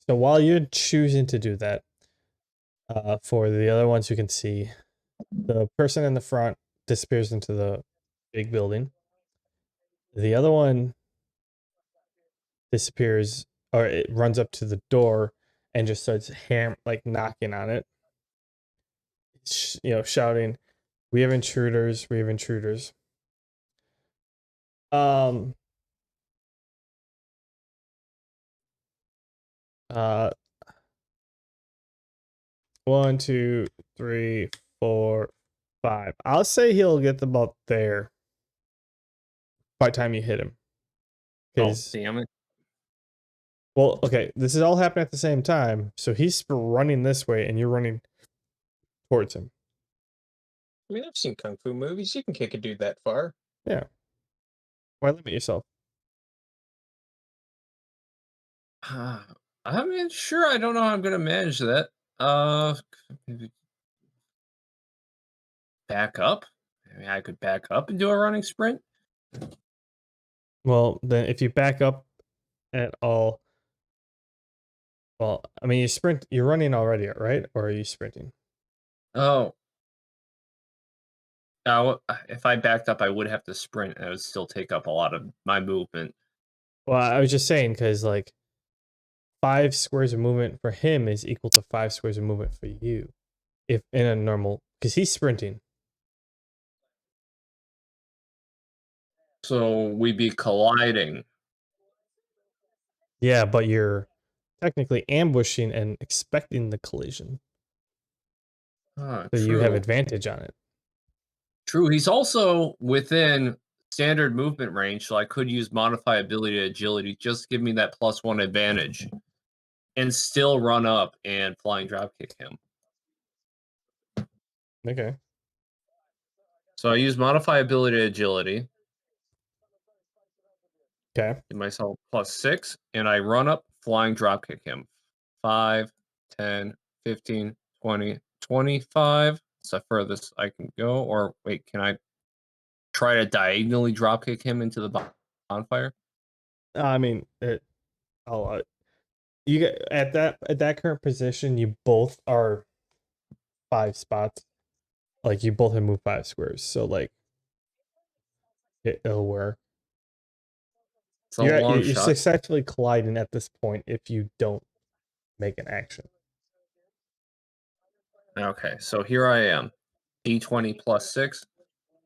So while you're choosing to do that, for the other ones you can see, the person in the front disappears into the big building. The other one disappears, or it runs up to the door and just starts knocking on it. Shouting, "We have intruders! We have intruders!" Um. 1, 2, 3, 4, 5. I'll say he'll get about there by the time you hit him. Oh, damn it. Well, okay, this is all happening at the same time. So he's running this way and you're running towards him. I mean, I've seen kung fu movies. You can kick a dude that far. Yeah. Why limit yourself? I mean, sure, I don't know how I'm going to manage that. Maybe back up. I mean, I could back up and do a running sprint. Well, then if you back up at all, well, I mean, you're running already, right? Or are you sprinting? Oh. Now, if I backed up, I would have to sprint, and it would still take up a lot of my movement. Well, I was just saying because like 5 squares of movement for him is equal to 5 squares of movement for you, if in a normal, because he's sprinting. So we'd be colliding. Yeah, but you're technically ambushing and expecting the collision, Ah, so you have true. advantage on it. True. He's also within standard movement range, so I could use modify ability to agility just to give me that +1 advantage, and still run up and flying dropkick him. Okay. So I use modify ability to agility, Okay. give myself +6, and I run up, flying dropkick him. 5, 10, 15, 20, 25. It's the furthest I can go. Or wait, can I try to diagonally dropkick him into the bonfire? I mean, you get at that current position, you both are 5 spots. Like you both have moved 5 squares, so like it'll work. It's a long You're shot. successfully colliding at this point if you don't make an action. Okay, so here I am. D20 +6.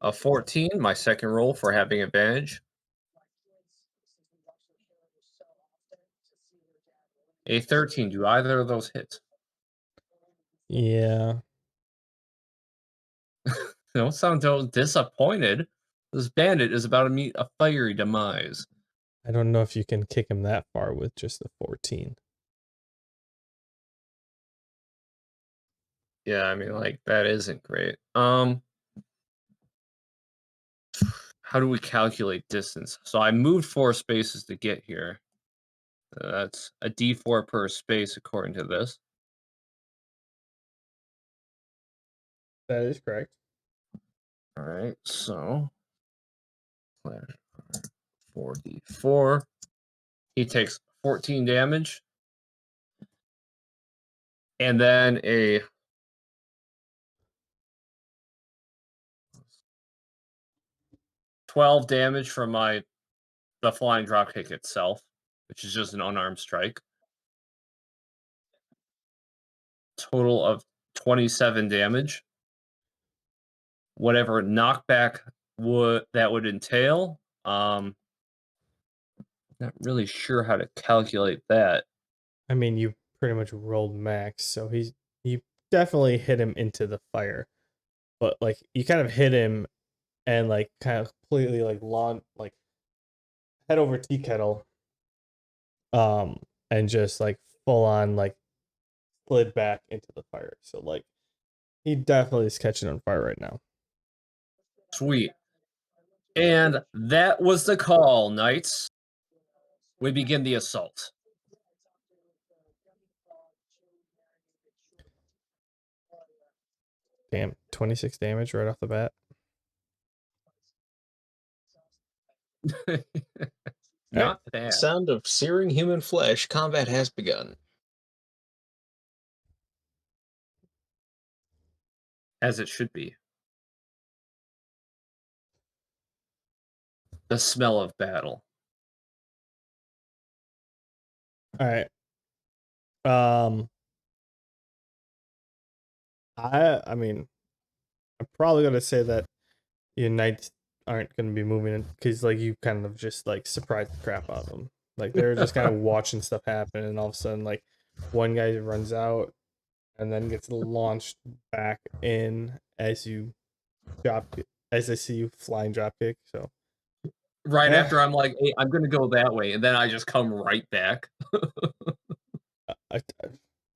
A 14, my second roll for having advantage. A 13, do either of those hit? Yeah. Don't sound so disappointed. This bandit is about to meet a fiery demise. I don't know if you can kick him that far with just the 14. Yeah, I mean, like, that isn't great. How do we calculate distance? So I moved 4 spaces to get here. That's a D4 per space according to this. That is correct. All right, so 4d4. He takes 14 damage. And then a 12 damage from the flying dropkick itself, which is just an unarmed strike. Total of 27 damage. Whatever knockback that would entail. Not really sure how to calculate that. I mean, you pretty much rolled max, so you definitely hit him into the fire. But like you kind of hit him and like kind of completely like head over tea kettle and just like full on like slid back into the fire. So like he definitely is catching on fire right now. Sweet. And that was the call, knights. We begin the assault. Damn, 26 damage right off the bat. Not bad. Sound of searing human flesh. Combat has begun. As it should be. The smell of battle. All right. I mean, I'm probably gonna say that your knights aren't gonna be moving because like you kind of just like surprised the crap out of them. Like they're just kind of watching stuff happen, and all of a sudden, like one guy runs out and then gets launched back in as you as I see you flying drop kick. So Right Eh. after I'm like, hey, I'm gonna go that way, and then I just come right back.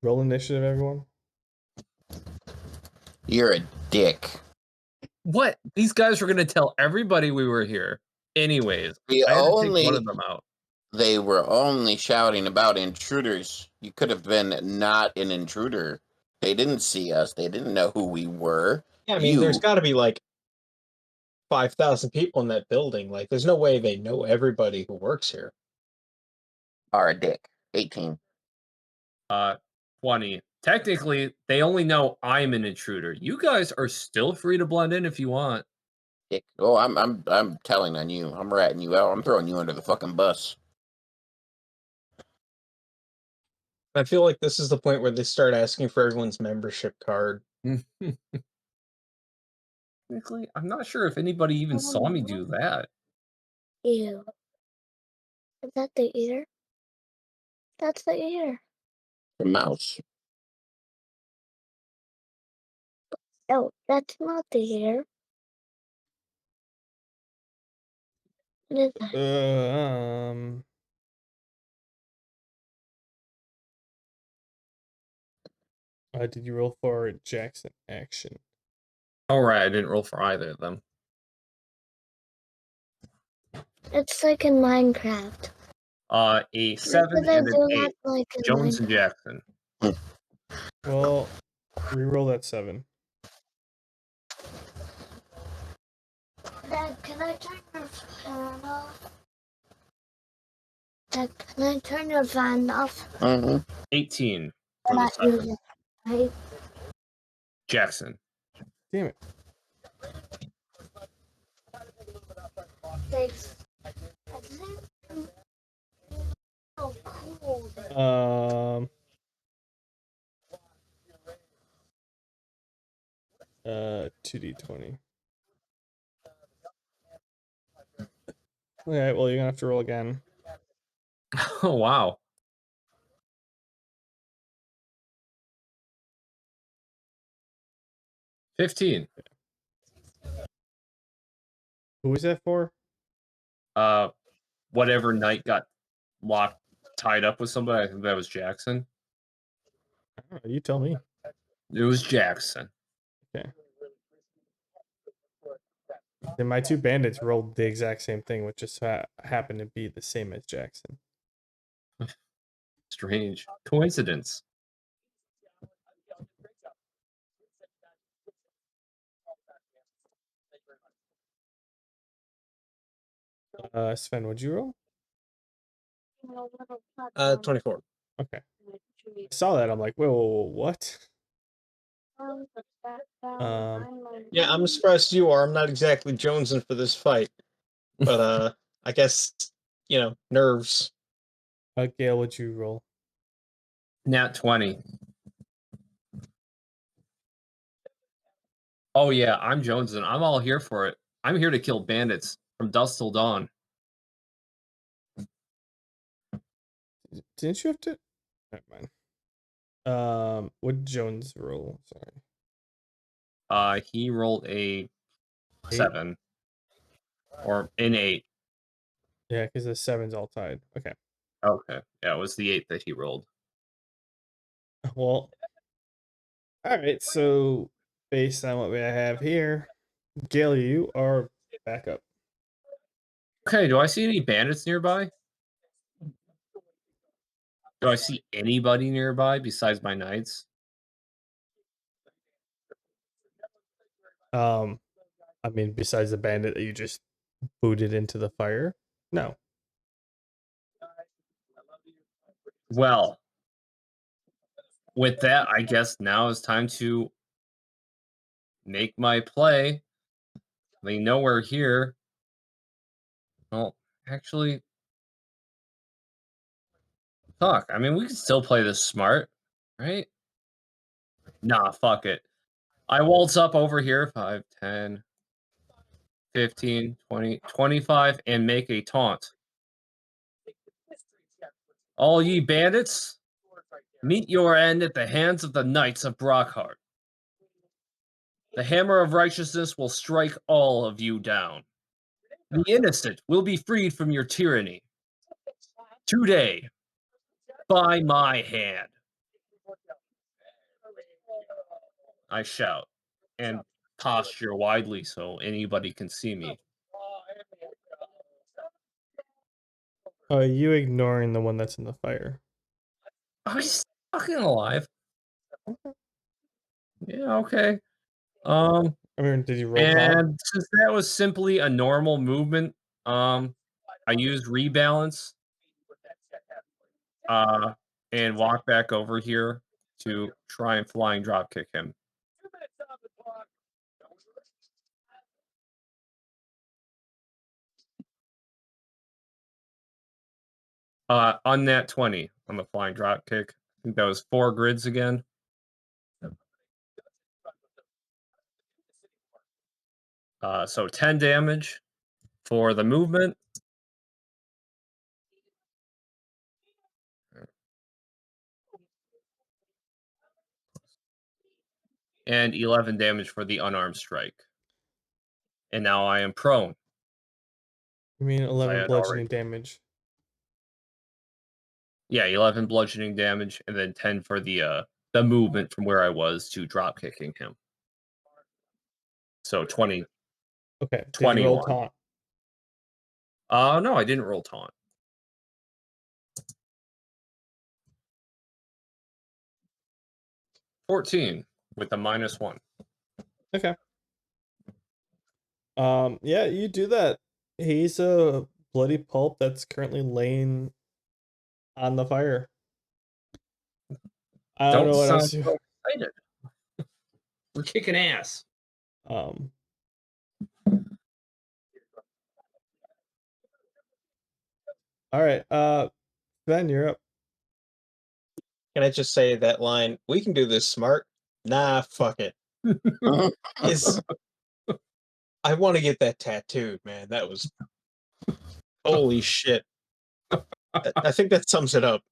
roll initiative, everyone. You're a dick. What? These guys were gonna tell everybody we were here. Anyways, I had to take one of them out. They were only shouting about intruders. You could have been not an intruder. They didn't see us. They didn't know who we were. Yeah, I mean, there's got to be like 5,000 people in that building. Like, there's no way they know everybody who works here. Are a dick. 18. 20. Technically, they only know I'm an intruder. You guys are still free to blend in if you want. Oh, I'm telling on you. I'm ratting you out. I'm throwing you under the fucking bus. I feel like this is the point where they start asking for everyone's membership card. Technically, I'm not sure if anybody even saw me do that. Ew. Is that the ear? That's the ear. The mouse. No, that's not the ear. What is that? Did you roll for Jackson action? All right, I didn't roll for either of them. It's like in Minecraft. A 7 Because I and an do 8. that like in Jones and Minecraft. Jackson. Well, reroll that 7. Dad, can I turn your fan off? Dad, can I turn your fan off? 18 We're for the not 7. using, right? Jackson. Damn it. Thanks. So cool. 2d20. Okay, well, you're gonna have to roll again. Oh, wow. $15. Who was that for? Whatever knight got tied up with somebody. I think that was Jackson. I don't know, you tell me. It was Jackson. Okay. Then my 2 bandits rolled the exact same thing, which just happened to be the same as Jackson. Strange coincidence. Sven, what'd you roll? 24. Okay. I saw that. I'm like, whoa, what? Yeah, I'm surprised you are. I'm not exactly jonesing for this fight, but I guess nerves. Gale, what'd you roll? Nat 20. Oh yeah, I'm Jonesing. I'm all here for it. I'm here to kill bandits from dusk till dawn. Didn't you have to? Never mind. What did Jones roll? Sorry. He rolled a 7 or an 8. Yeah, because the 7's all tied. Okay. Okay, yeah, it was the 8 that he rolled. Well, all right. So based on what we have here, Gale, you are back up. Okay, do I see any bandits nearby? Do I see anybody nearby besides my knights? I mean, besides the bandit that you just booted into the fire, no. Well, with that, I guess now is time to make my play. They know we're here. Well, actually, fuck. I mean, we can still play this smart, right? Nah, fuck it. I waltz up over here, 5, 10, 15, 20, 25, and make a taunt. All ye bandits, meet your end at the hands of the knights of Brockheart. The hammer of righteousness will strike all of you down. The innocent will be freed from your tyranny. Today, by my hand. I shout and posture widely so anybody can see me. Are you ignoring the one that's in the fire? Oh, he's fucking alive. Yeah, okay. I mean, did you roll And since that was simply a normal movement, I used rebalance and walk back over here to try and flying drop kick him. On that 20 on the flying drop kick. I think that was 4 grids again. So 10 damage for the movement. And 11 damage for the unarmed strike. And now I am prone. You mean I 11 had bludgeoning damage? Yeah, 11 bludgeoning damage, and then 10 for the movement from where I was to drop kicking him. So 20. Okay. Did you roll 21. taunt? No, I didn't roll taunt. $14 with a -1. Okay. Yeah, you do that. He's a bloody pulp that's currently laying on the fire. I don't know what sound else you. so excited. We're kicking ass. Um. All right. Ben, you're up. Can I just say that line? We can do this smart. Nah, fuck it. Is I want to get that tattooed, man. That was holy shit. I think that sums it up.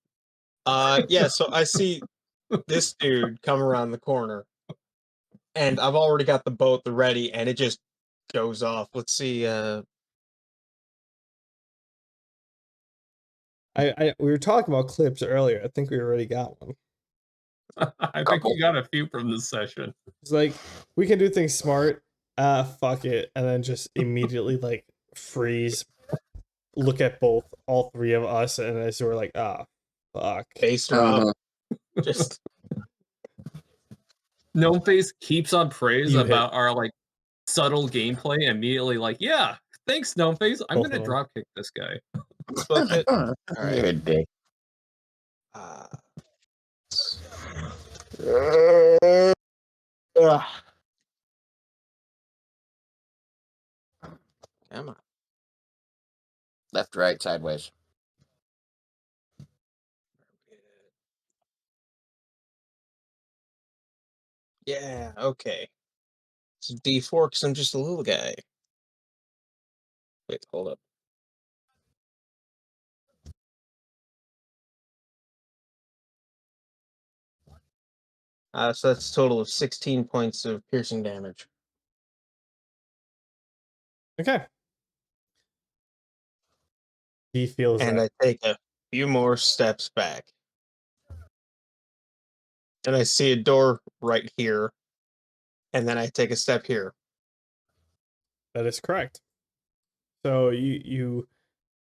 Yeah. So I see this dude come around the corner, and I've already got the boat ready, and it just goes off. Let's see. We were talking about clips earlier. I think we already got one. I think we got a few from this session. It's like we can do things smart. Fuck it, and then just immediately like freeze. Look at all three of us, and as we're like, fuck. Face drop. Just Gnomeface keeps on praise You about our like subtle gameplay. And immediately, like, yeah, thanks, Gnomeface. I'm Both gonna of 'em. drop kick this guy. book it. You're a dick. Come on. Left, right, sideways. Yeah, okay. So D4 because I'm just a little guy. Wait, hold up. So that's a total of 16 points of piercing damage. Okay. He feels And that. I take a few more steps back. And I see a door right here. And then I take a step here. That is correct. So you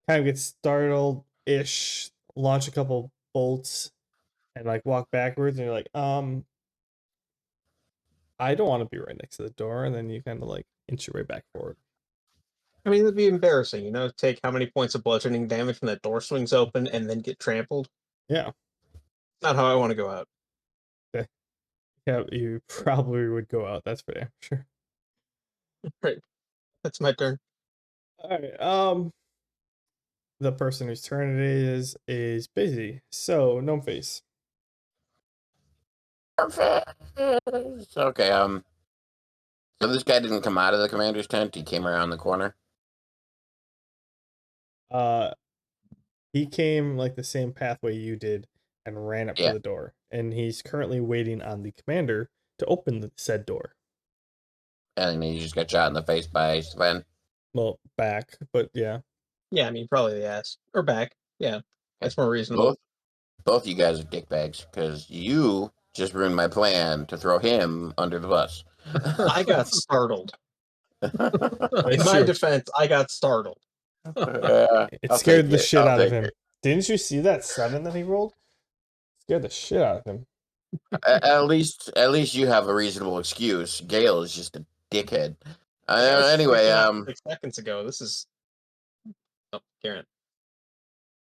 kind of get startled ish, launch a couple bolts, and like walk backwards, and you're like, I don't want to be right next to the door, and then you kind of like inch your way back forward. I mean, it'd be embarrassing, you know, take how many points of bludgeoning damage when that door swings open and then get trampled. Yeah. Not how I want to go out. Yeah, you probably would go out, that's for damn sure. Right. That's my turn. Alright, the person whose turn it is busy. So, Gnomeface. Okay, so this guy didn't come out of the commander's tent, he came around the corner. He came like the same pathway you did and ran up to the door. And he's currently waiting on the commander to open the said door. And he just got shot in the face by Sven. Well, back, but yeah. Yeah, I mean, probably the ass. Or back. Yeah, that's more reasonable. Both you guys are dickbags, because you just ruined my plan to throw him under the bus. I got startled. In That's my true. defense, I got startled. It scared the shit out of him. Didn't you see that 7 that he rolled? Scared the shit out of him. At least you have a reasonable excuse. Gale is just a dickhead. Anyway, 6 seconds ago. This is. Oh, Karen.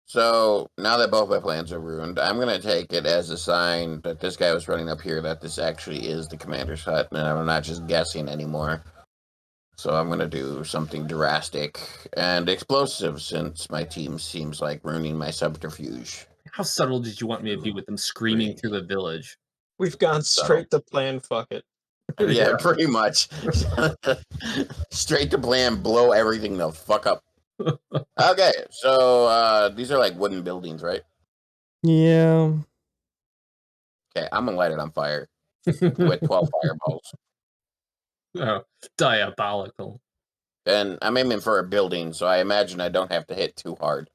So now that both my plans are ruined, I'm gonna take it as a sign that this guy was running up here, that this actually is the commander's hut, and I'm not just guessing anymore. So I'm going to do something drastic and explosive since my team seems like ruining my subterfuge. How subtle did you want me to be with them screaming through the village? We've gone Subtle. straight to plan. Fuck it. Yeah, pretty much. Straight to plan, blow everything the fuck up. Okay, so these are like wooden buildings, right? Yeah. Okay, I'm going to light it on fire with 12 fireballs. Oh, diabolical. And I'm aiming for a building, so I imagine I don't have to hit too hard.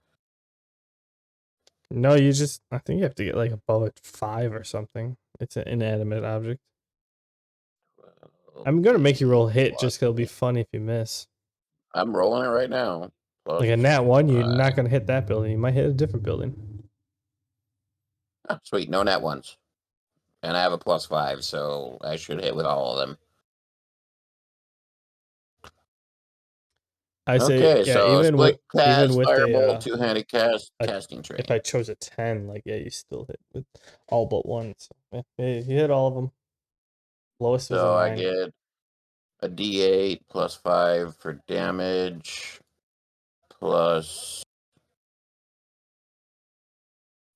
No, you just. I think you have to get like above a 5 or something. It's an inanimate object. I'm gonna make you roll hit just 'cause it'll be funny if you miss. I'm rolling it right now. Plus Like a nat 1, you're 5. not gonna hit that building. You might hit a different building. Oh, sweet, no nat ones. And I have a +5, so I should hit with all of them. I say, Okay, yeah, so even with split cast, even with fireball, a two-handed casting tray. if I chose a 10, like yeah, you still hit with all but one. So yeah, you hit all of them. Lowest was So a I 9. get a D8 +5 for damage, plus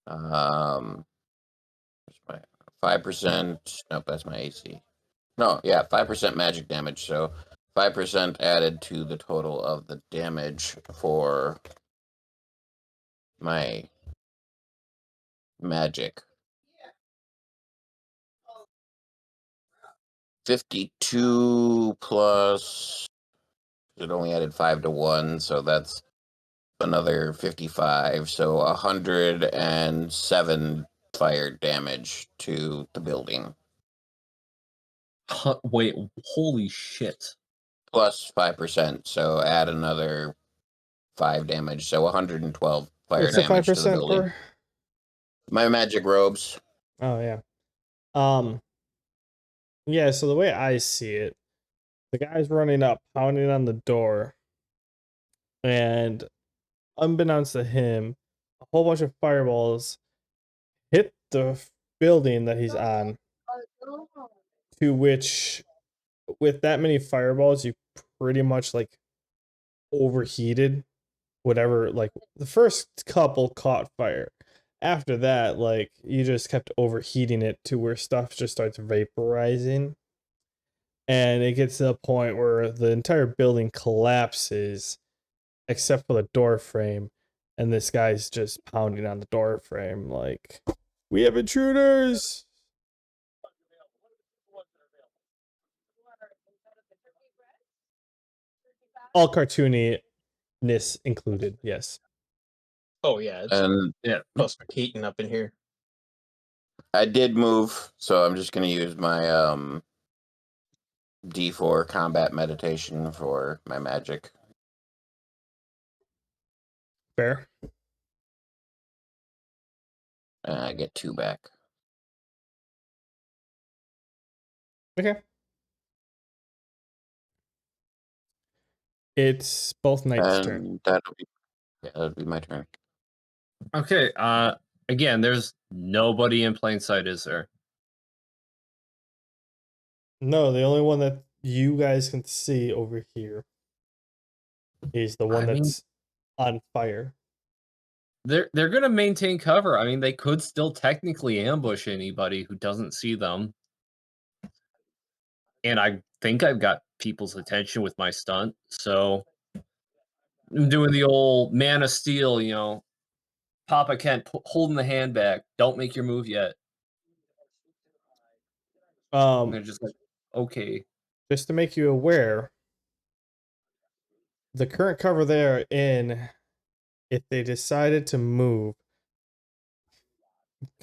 5%. Nope, that's my AC. No, yeah, 5% magic damage. So 5% added to the total of the damage for my magic. 52 plus. It only added 5 to 1, so that's another 55. So 107 fire damage to the building. Wait, holy shit. Plus 5%, so add another 5 damage. So 112 fire What's the damage to the 5% building. for? My magic robes. Oh yeah. Yeah, so the way I see it, the guy's running up, pounding on the door, and unbeknownst to him, a whole bunch of fireballs hit the building that he's on, to which with that many fireballs you pretty much like overheated whatever, like the first couple caught fire. After that, like you just kept overheating it to where stuff just starts vaporizing. And it gets to the point where the entire building collapses except for the door frame. And this guy's just pounding on the door frame like, we have intruders. All cartooniness included, yes. Oh yeah, it's And Yeah. supposed to be heating up in here. I did move, so I'm just going to use my D4 combat meditation for my magic. Fair. And I get 2 back. Okay. It's both nights' turn. And that'll be my turn. Okay, again, there's nobody in plain sight, is there? No, the only one that you guys can see over here is the one I mean- that's on fire. They're gonna maintain cover. I mean, they could still technically ambush anybody who doesn't see them. And I think I've got people's attention with my stunt, so I'm doing the old Man of Steel, you know, Papa Kent holding the hand back. Don't make your move yet. And they're just like, okay. Just to make you aware, the current cover they're in, if they decided to move,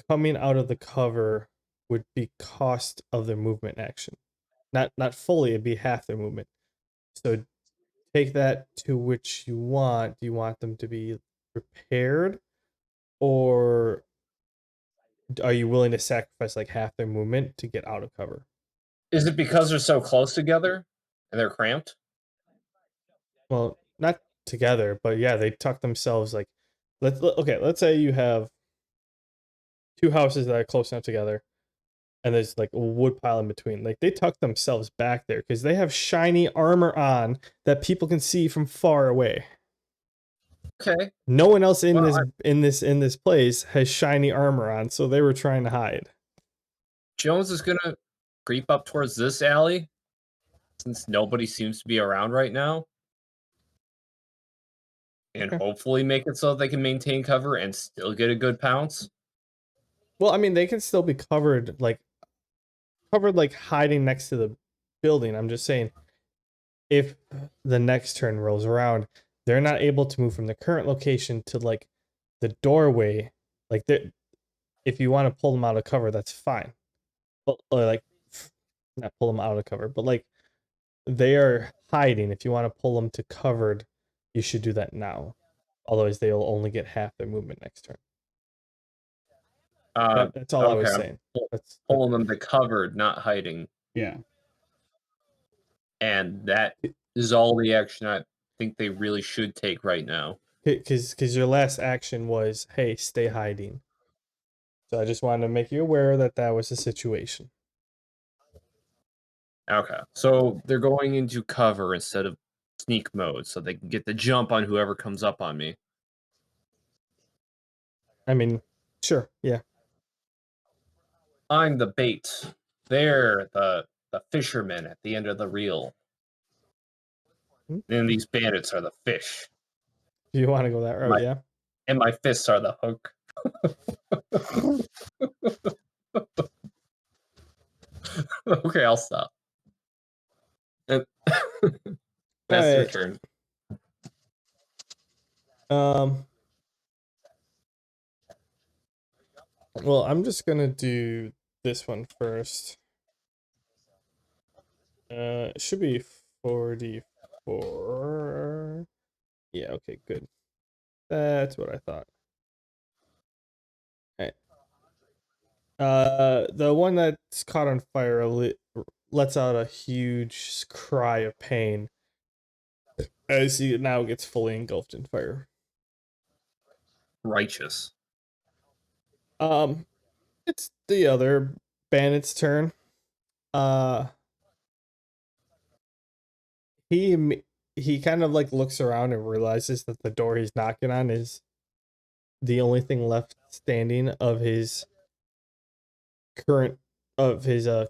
coming out of the cover would be cost of their movement action. Not fully, it'd be half their movement. So take that to which you want. Do you want them to be prepared, or are you willing to sacrifice like half their movement to get out of cover? Is it because they're so close together and they're cramped? Well, not together, but yeah, they tuck themselves like let's say you have two houses that are close enough together. and there's like a wood pile in between. Like they tuck themselves back there because they have shiny armor on that people can see from far away. Okay. No one else in Well, this place has shiny armor on, so they were trying to hide. Jones is gonna creep up towards this alley since nobody seems to be around right now. And Okay. hopefully make it so they can maintain cover and still get a good pounce. Well, I mean, they can still be covered like hiding next to the building. I'm just saying, if the next turn rolls around, they're not able to move from the current location to like the doorway. Like, if you want to pull them out of cover, that's fine. But or like, not pull them out of cover, but like they are hiding. If you want to pull them to covered, you should do that now. Otherwise, they'll only get half their movement next turn. That's all I was okay. saying. That's Pulling them to covered, not hiding. yeah. And that is all the action I think they really should take right now. Because your last action was, hey, stay hiding. So I just wanted to make you aware that that was the situation. Okay. So they're going into cover instead of sneak mode so they can get the jump on whoever comes up on me. I mean, sure, yeah. I'm the bait. They're the fishermen at the end of the reel. And these bandits are the fish. If you want to go that route, yeah. And my fists are the hook. Okay, I'll stop. That's your Alright. turn. Well, I'm just gonna do this one first. It should be 44. Yeah, okay, good. That's what I thought. Okay. The one that's caught on fire lets out a huge cry of pain as he now gets fully engulfed in fire. Righteous. It's the other bandit's turn. He kind of like looks around and realizes that the door he's knocking on is the only thing left standing of his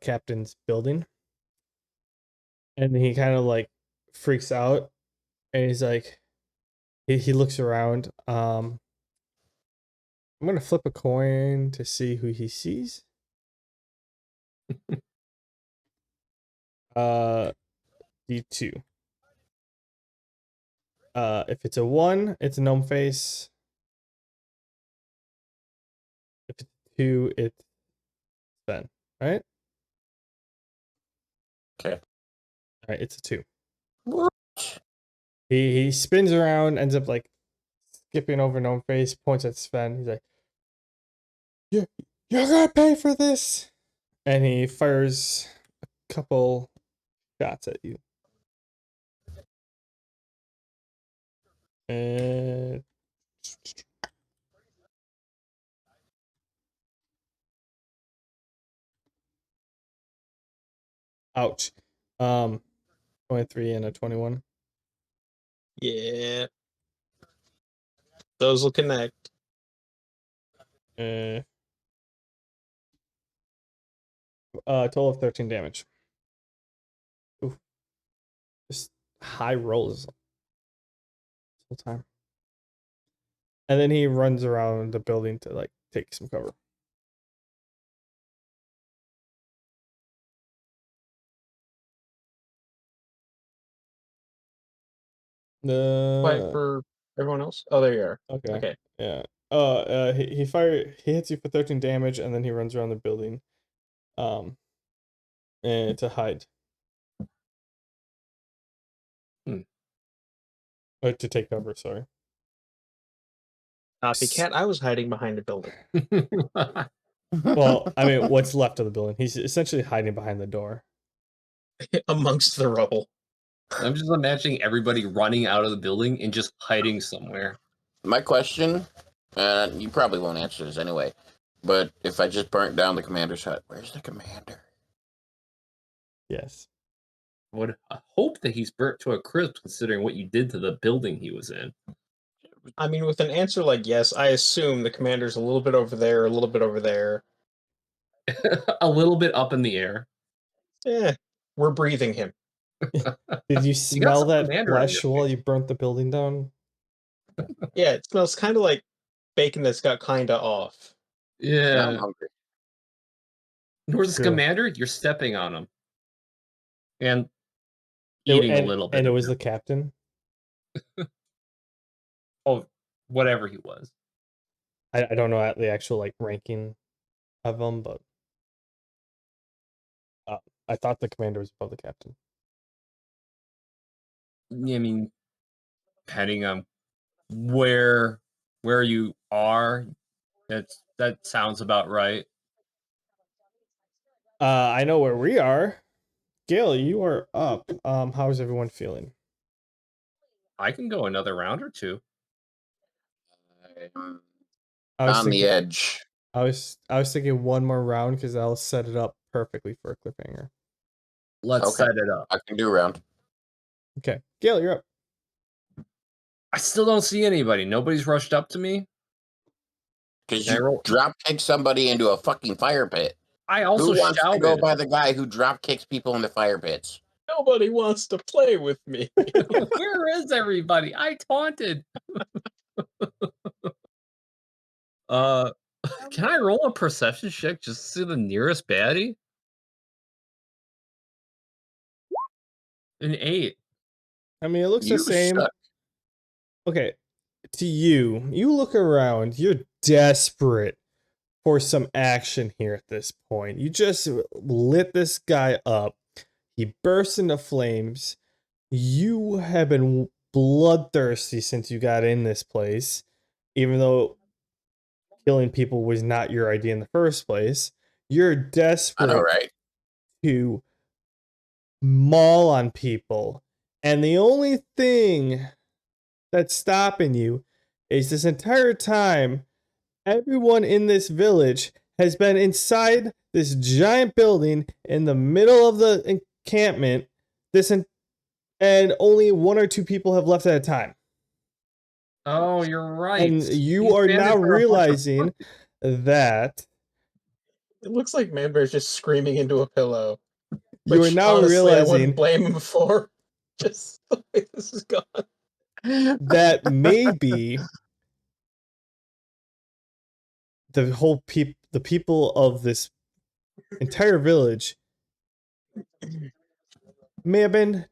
captain's building. And he kind of like freaks out and he's like he looks around. I'm gonna flip a coin to see who he sees. D2. If it's a 1, it's a Gnomeface. If it's 2, it's Ben. Right? Okay. Alright, it's a 2. What? He spins around, ends up like skipping over Gnomeface, points at Sven. He's like, You're gonna pay for this! And he fires a couple shots at you. And ouch. 23 and a 21. Yeah. Those will connect. Total of 13 damage. Oof. Just high rolls this whole time. And then he runs around the building to like take some cover. Quiet for everyone else. Oh, there you are. Okay. Okay. Yeah. He hits you for 13 damage, and then he runs around the building, and to hide. Or to take cover. Sorry. Cat, I was hiding behind a building. Well, I mean, what's left of the building? He's essentially hiding behind the door. Amongst the rubble. I'm just imagining everybody running out of the building and just hiding somewhere. My question, you probably won't answer this anyway. But if I just burnt down the commander's hut, where's the commander? Yes. Would hope that he's burnt to a crisp, considering what you did to the building he was in. I mean, with an answer like yes, I assume the commander's a little bit over there, a little bit over there. A little bit up in the air. We're breathing him. Did you got smell some that commander on your flesh while you burnt the building down? Yeah, it smells kind of like bacon that's got kind of off. Now I'm Yeah. hungry. Where's this True. commander? You're stepping on him. And eating a little bit. And it of was him. the captain. Oh, whatever he was. I don't know the actual like ranking of them, but I thought the commander was above the captain. I mean, depending on where you are, that sounds about right. I know where we are. Gale, you are up. How is everyone feeling? I can go another round or two. I'm I was on thinking, the edge. I was thinking one more round because I'll set it up perfectly for a cliffhanger. Let's Okay. set it up. I can do a round. Okay, Gale, you're up. I still don't see anybody. Nobody's rushed up to me. Because Can I you roll? drop kick somebody into a fucking fire pit. I also Who wants to go shouted. by the guy who drop kicks people in the fire pits? Nobody wants to play with me. Where is everybody? I taunted. Can I roll a perception check just to see the nearest baddie? An 8. I mean, it looks the You same. suck. Okay, to you, you look around. You're desperate for some action here at this point. You just lit this guy up. He bursts into flames. You have been bloodthirsty since you got in this place, even though killing people was not your idea in the first place. You're I know, desperate right? to maul on people. And the only thing that's stopping you is this entire time, everyone in this village has been inside this giant building in the middle of the encampment. And only one or two people have left at a time. Oh, you're right. And you These are bandits now are a bunch of realizing that It looks like Manbear's just screaming into a pillow. you are Which, now honestly, I realizing wouldn't blame him for. Just the way this is gone. that maybe the people of this entire village may have been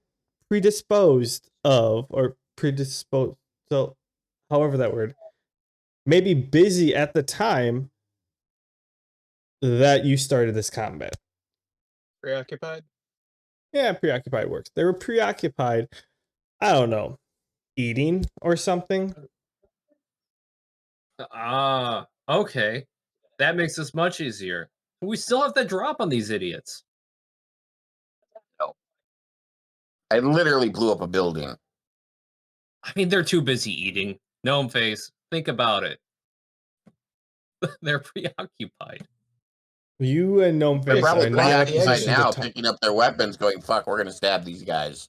predisposed of, or predisposed, so however that word, maybe busy at the time that you started this combat. Preoccupied? Yeah, preoccupied works. They were preoccupied, I don't know, eating or something. Ah, okay. That makes this much easier. We still have to drop on these idiots. I literally blew up a building. I mean, they're too busy eating. Gnomeface, think about it. They're preoccupied. You and They're Gnomeface probably are not in a preoccupied position now, to talk. picking up their weapons, going, fuck, we're going to stab these guys.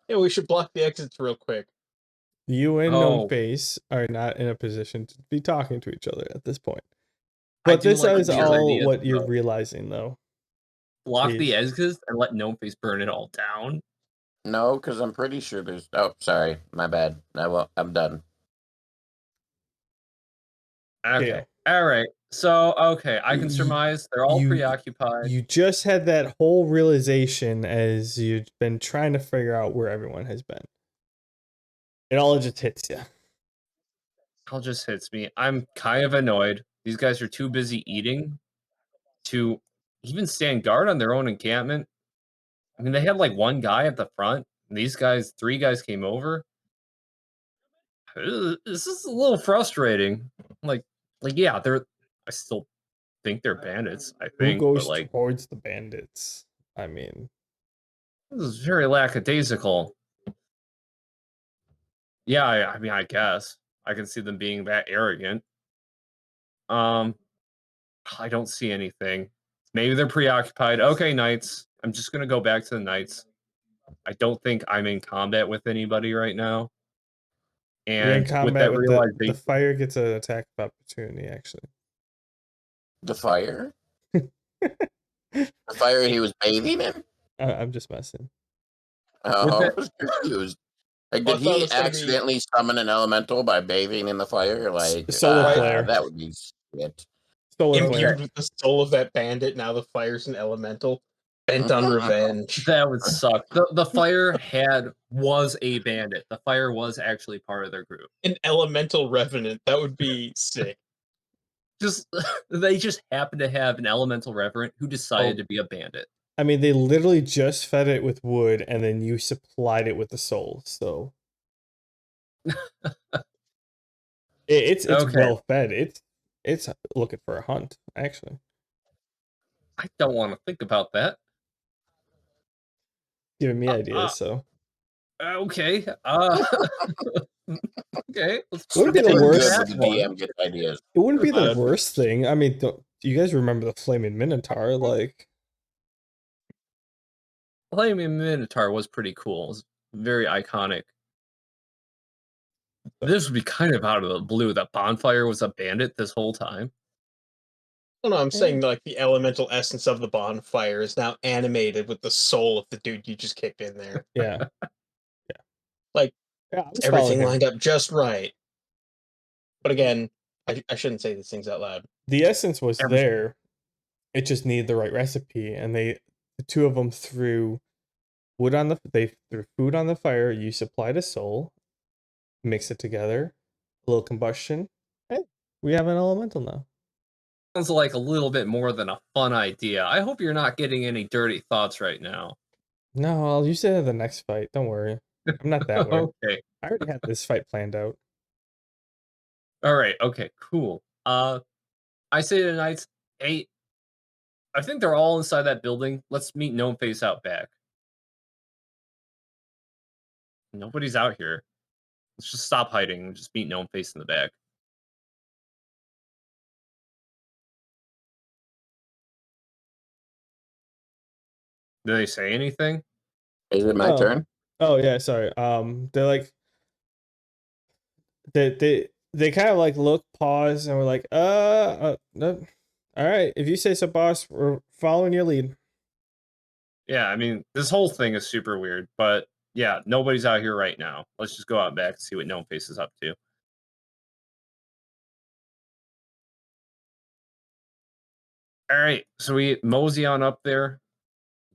Yeah, we should block the exits real quick. You and Oh. Gnomeface are not in a position to be talking to each other at this point. I But do this like is these all ideas, what you're though. realizing, though. Block the Please. exits and let Gnomeface burn it all down. No, because I'm pretty sure there's... Oh, sorry. My bad. I'm done. Okay. Gale. All right. So, okay, I can surmise they're all preoccupied. You just had that whole realization as you've been trying to figure out where everyone has been. It all just hits you. All just hits me. I'm kind of annoyed. These guys are too busy eating to even stand guard on their own encampment. I mean, they had like one guy at the front. And these guys, 3 guys came over. This is a little frustrating. Like, yeah, I still think they're bandits. I Who think, but goes like, towards the bandits? I mean, this is very lackadaisical. Yeah, I mean, I guess I can see them being that arrogant. I don't see anything. Maybe they're preoccupied. Okay, knights. I'm just gonna go back to the knights. I don't think I'm in combat with anybody right now. You're in And with combat that with the realization, fire gets an attack of opportunity, actually. The fire? The fire he was bathing in? I'm just messing. With I that- was confused. Like, Well, I did thought it he was gonna be- accidentally summon an elemental by bathing in the fire? Like, solar flare. that would be shit. Solar Okay. flare. Imbued with the soul of that bandit, now the fire's an elemental, bent on revenge. that would suck. The fire was a bandit. The fire was actually part of their group. An elemental revenant, that would be sick. Just they just happened to have an elemental reverend who decided Oh. to be a bandit. I mean, they literally just fed it with wood, and then you supplied it with the soul. So it's Okay. well fed. It's looking for a hunt, actually. I don't want to think about that. Giving me ideas. So Okay. Okay. Let's Wouldn't be the It's worst good when the one. DM gets ideas. it wouldn't be the Uh, worst thing. I mean, do you guys remember the flaming minotaur? Like, Flaming Minotaur was pretty cool. It was very iconic. This would be kind of out of the blue. That Bonfire was a bandit this whole time. Oh no, I'm saying like the elemental essence of the bonfire is now animated with the soul of the dude you just kicked in there. yeah, Like yeah, I was following everything him. lined up just right. But again, I shouldn't say these things out loud. The essence was Every- there. It just needed the right recipe, and the two of them threw they threw food on the fire. You supplied a soul, mix it together, a little combustion. Hey, we have an elemental now. Sounds like a little bit more than a fun idea. I hope you're not getting any dirty thoughts right now. No, I'll use it in the next fight. Don't worry, I'm not that weird. Okay. I already had this fight planned out. All right. Okay. Cool. I say to the knights, hey, I think they're all inside that building. Let's meet Gnomeface out back. Nobody's out here. Let's just stop hiding and just meet Gnomeface in the back. Do they say anything? Is it my Oh. turn? Oh yeah, sorry. They're like they kind of like look, pause, and we're like, no. All right. If you say so, boss, we're following your lead. Yeah, I mean, this whole thing is super weird, but yeah, nobody's out here right now. Let's just go out back and see what Gnomeface is up to. All right, so we mosey on up there.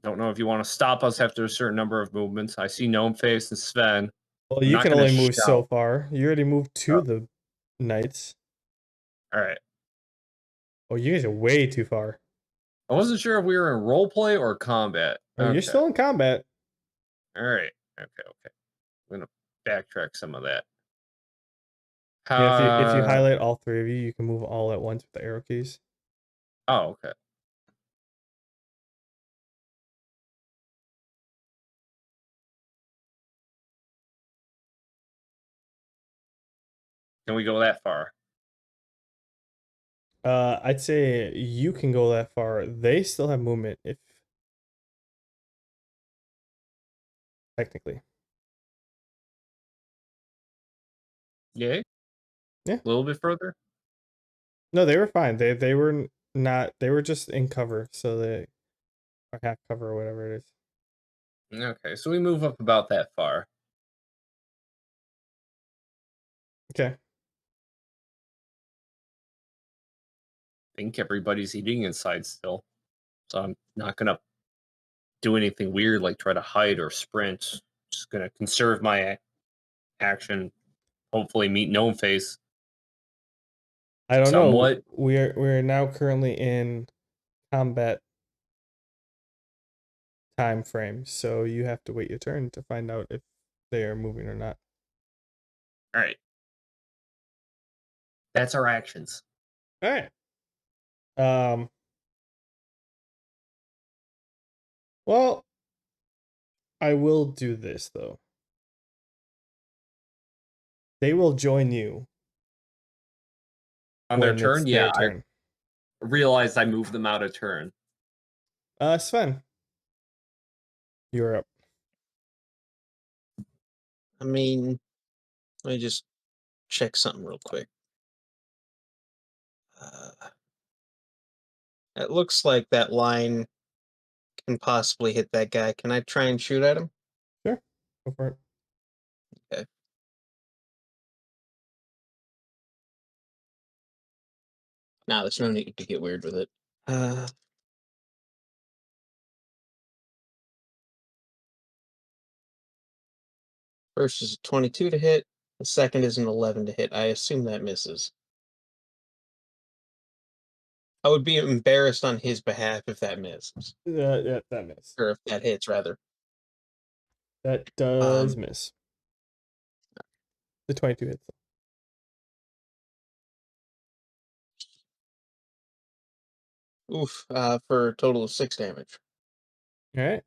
Don't know if you want to stop us after a certain number of movements. I see Gnomeface and Sven. Well, I'm you not can gonna only move so shout. far. You already moved to Oh. the knights. All right. Oh, you guys are way too far. I wasn't sure if we were in roleplay or combat. Oh, Okay. you're still in combat. All right. Okay. I'm gonna backtrack some of that. Yeah, if you highlight all three of you, you can move all at once with the arrow keys. Oh, okay. Can we go that far? I'd say you can go that far. They still have movement if technically. Yay? Yeah. A little bit further? No, they were fine. They were not. They were just in cover, so they or half cover or whatever it is. Okay, so we move up about that far. Okay. I think everybody's eating inside still. So I'm not gonna do anything weird like try to hide or sprint. Just gonna conserve my action. Hopefully meet Gnomeface. I don't Somewhat. know. We're now currently in combat time frame, so you have to wait your turn to find out if they are moving or not. Alright. That's our actions. All right. Well, I will do this though. They will join you On their when turn, it's yeah. their turn. realized I moved them out of turn. Sven, you're up. I mean, let me just check something real quick. It looks like that line can possibly hit that guy. Can I try and shoot at him? Sure, go for it. Okay. No, there's no need to get weird with it. First is a 22 to hit. The second is an 11 to hit. I assume that misses. I would be embarrassed on his behalf if that misses. Yeah, that miss. Or if that hits, rather. That does miss. The 22 hits. Oof, for a total of 6 damage. All right.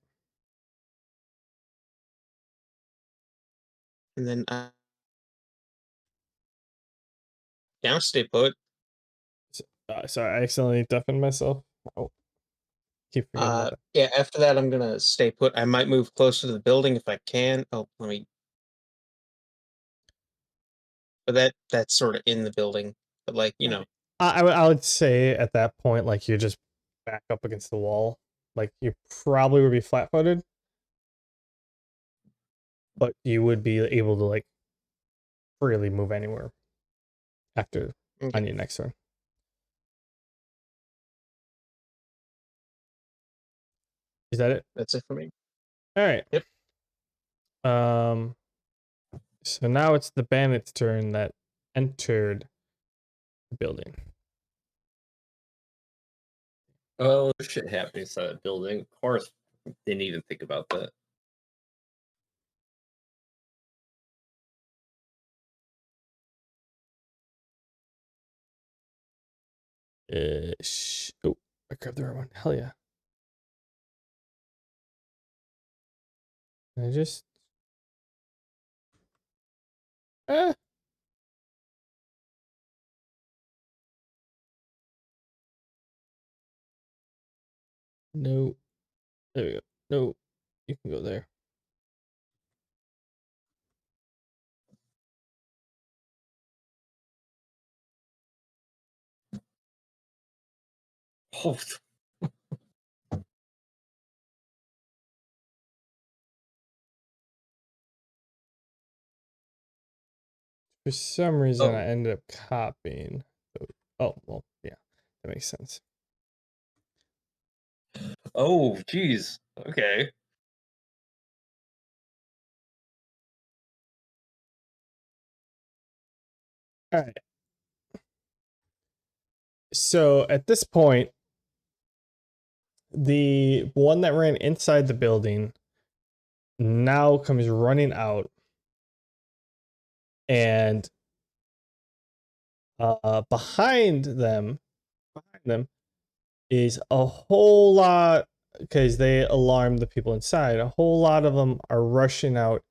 And then down stay put. Sorry, I accidentally deafened myself. Oh, keep forgetting about that. Yeah, after that, I'm gonna stay put. I might move closer to the building if I can. Oh, let me. But that's sort of in the building. But like, you know, I would say at that point, like you're just back up against the wall. Like you probably would be flat-footed, but you would be able to like freely move anywhere after on your next turn. Is that it? that's it for me. All right. Yep. So now it's the bandit's turn that entered the building. Oh, shit happening inside that building. Of course, didn't even think about that. Oh, I grabbed the right one. Hell yeah. I just no. There we go. No, you can go there. Oh, For some reason, I ended up copying. Oh, well, yeah, that makes sense. oh, geez. Okay. All right. So at this point, the one that ran inside the building now comes running out, and behind them is a whole lot, because they alarmed the people inside. A whole lot of them are rushing out.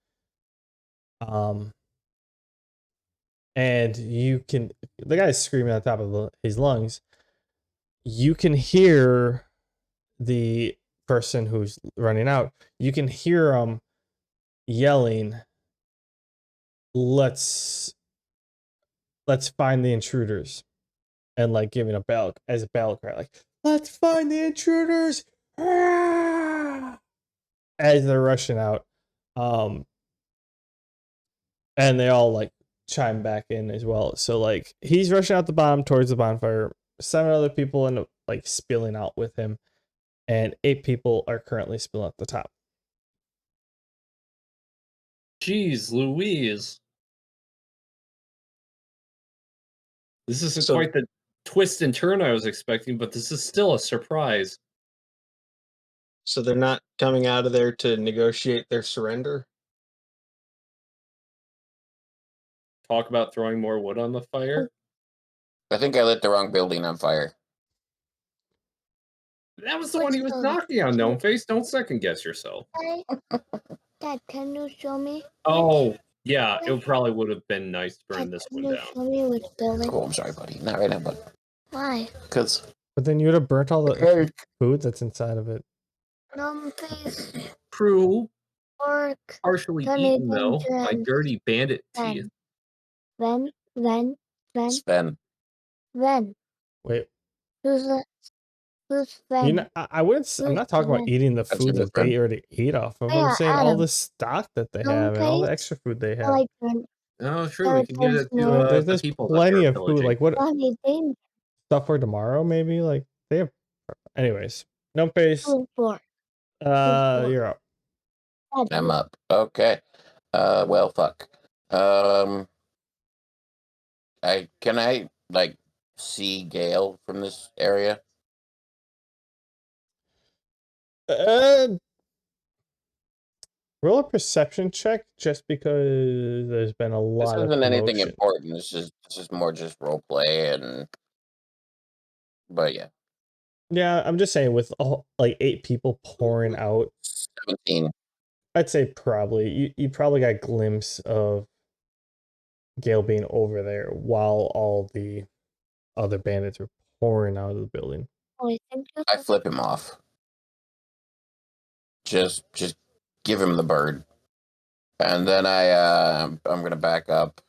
And you can, the guy's screaming at the top of his lungs. You can hear the person who's running out. You can hear them yelling, let's find the intruders, and like giving a battle cry, like, let's find the intruders, as they're rushing out. And they all like chime back in as well. So like he's rushing out the bottom towards the bonfire. 7 other people end up like spilling out with him, and 8 people are currently spilling at the top. Jeez Louise. This isn't So- quite the twist and turn I was expecting, but this is still a surprise. So they're not coming out of there to negotiate their surrender? Talk about throwing more wood on the fire. I think I lit the wrong building on fire. That was the one he was knocking on, Gnomeface. Don't second guess yourself. Dad, can you show me? Oh, yeah, it probably would have been nice to burn Dad, this can one you down. show me which building? Oh, I'm sorry, buddy. Not right now, bud. Why? Because But then you would have burnt all the Okay. food that's inside of it. Gnomeface, True. pork, Partially Tony eaten though by Dangerous, dirty bandit teeth. Ven, Sven. Wait, Who's Ven? you know, I wouldn't. I'm Who's not talking about Ven? eating the That's food your that they friend. already ate off of. Oh, I'm yeah, saying all Adam. the stock that they have and all the Gnomeface? extra food they I have. like Ven. Oh, true. We can give it to Like, the there's people that plenty they're of food. pillaging. Like what Tony Dangerous, stuff for tomorrow? Maybe like they have. Anyways, Gnomeface. pork. You're up. I'm up. Okay. Well, fuck. Can I like see Gale from this area? Roll a perception check just because there's been a This lot of isn't anything commotion. important. This is more just role play and. But yeah, Yeah, I'm just saying with like 8 people pouring out, 17. I'd say probably you probably got a glimpse of Gale being over there while all the other bandits were pouring out of the building. Oh, I think you I flip him off. Just give him the bird, and then I'm gonna back up.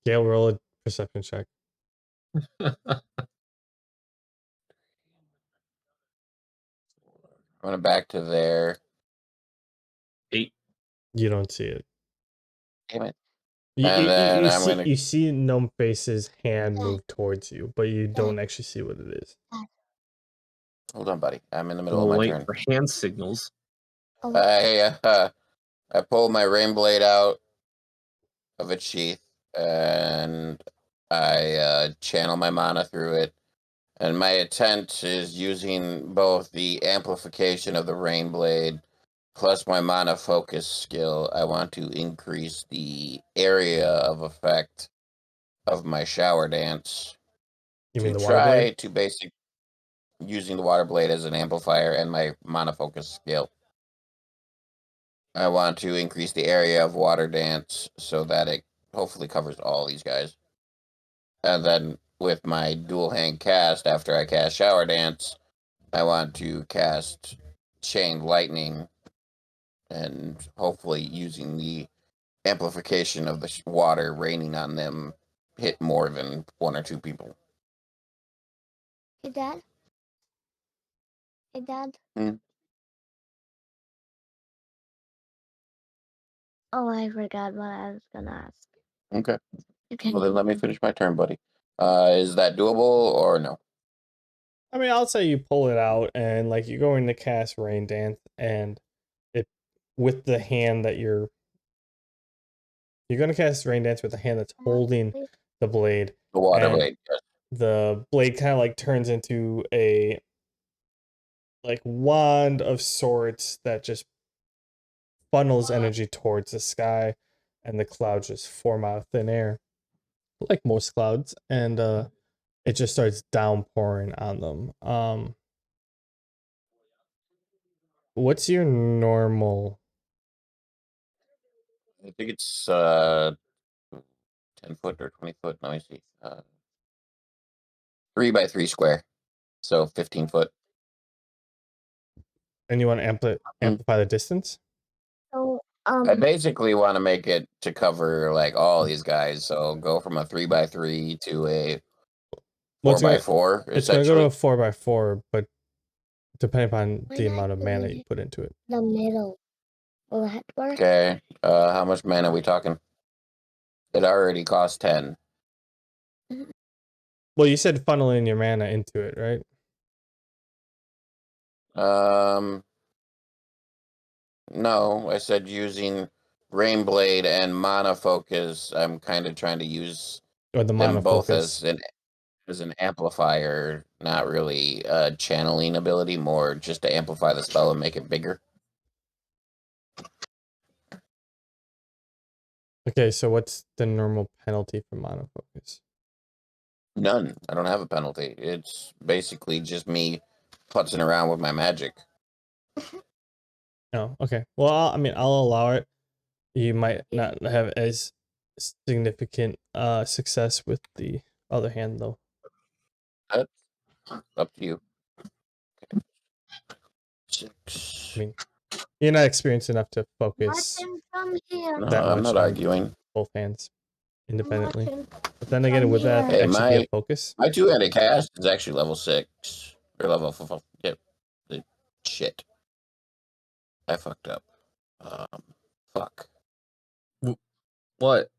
Gale, roll a perception check. I'm gonna back to there. 8. You don't see it. Damn it! You, And then you I'm see gonna- you see Gnomeface's hand move towards you, but you don't actually see what it is. Hold on, buddy. I'm in the middle of my Wait turn. for hand signals. I pull my rain blade out of its sheath, and I channel my mana through it. And my intent is using both the amplification of the rain blade plus my mana focus skill. I want to increase the area of effect of my shower dance. You to mean the water try blade? to basic using the water blade as an amplifier and my mana focus skill. I want to increase the area of water dance so that it hopefully covers all these guys. And then with my dual hand cast, after I cast shower dance, I want to cast chain lightning and hopefully using the amplification of the water raining on them hit more than 1 or 2 people. Hey, Dad. Hey, Dad. Hmm? Oh, I forgot what I was gonna ask. Okay. You can. Well, then let me finish my turn, buddy. Is that doable or no? I mean, I'll say you pull it out and like you're going to cast Rain Dance, and it with the hand that you're going to cast Rain Dance with the hand that's holding the blade. The water And blade. Yes. the blade kind of like turns into a like wand of sorts that just funnels energy towards the sky, and the clouds just form out of thin air like most clouds, and it just starts downpouring on them. What's your normal? I think it's 10 foot or 20 foot. Let me see. 3 by 3 square. So 15 foot. And you want to amplify the distance? So, I basically want to make it to cover like all these guys. So go from a 3 by 3 to a 4 by 4. It's going to go to a 4x4, but depending upon Why the not amount of mana do you put into it. the middle. Will that work? Okay. How much mana are we talking? It already costs 10. Well, you said funneling your mana into it, right? No, I said using Rain Blade and Mana Focus. I'm kind of trying to use Or the mana them both focus. as an amplifier, not really a channeling ability, more just to amplify the spell and make it bigger. Okay, so what's the normal penalty for mana focus? None. I don't have a penalty. It's basically just me putzing around with my magic. Oh, okay. Well, I mean, I'll allow it. You might not have as significant success with the other hand though. That's up to you. Okay. 6. I mean, you're not experienced enough to focus Watching from here. No, that I'm much not on arguing. both hands I'm independently. watching But then again, from would that here. Hey, actually be a focus? My two-handed cast is actually level 6 or level 5. Yep. Shit. I fucked up. Fuck. What?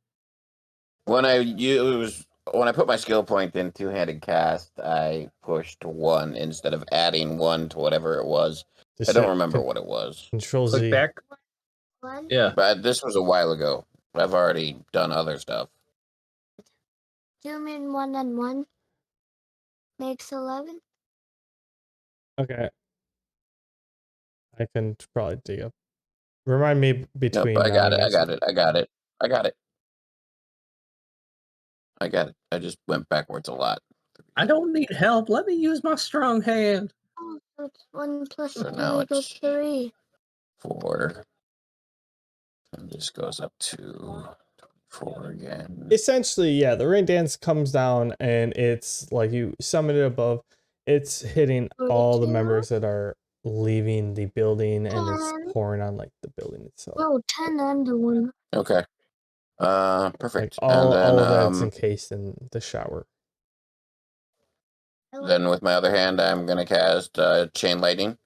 When I put my skill point in two-handed cast, I pushed 1 instead of adding 1 to whatever it was. Just I don't hit remember what it was. Control Click Z. back. One. Yeah. But this was a while ago. I've already done other stuff. Do you mean 1 and 1 makes 11? Okay. I can probably dig up. Remind me Nope, between. I got it. I next got one. it. I got it. I got it. I got it. I just went backwards a lot. I don't need help. Let me use my strong hand. Oh, so it's 1 plus So 2 now equals it's 3. 4. And this goes up to 4 again. Essentially, yeah, the rain dance comes down and it's like you summon it above. It's hitting all the 42. members that are leaving the building and it's 10. pouring on like the building itself. Oh, 10 and a 1. Okay. Like Perfect. all And of that's then encased in the shower. then with my other hand, I'm gonna cast chain lightning.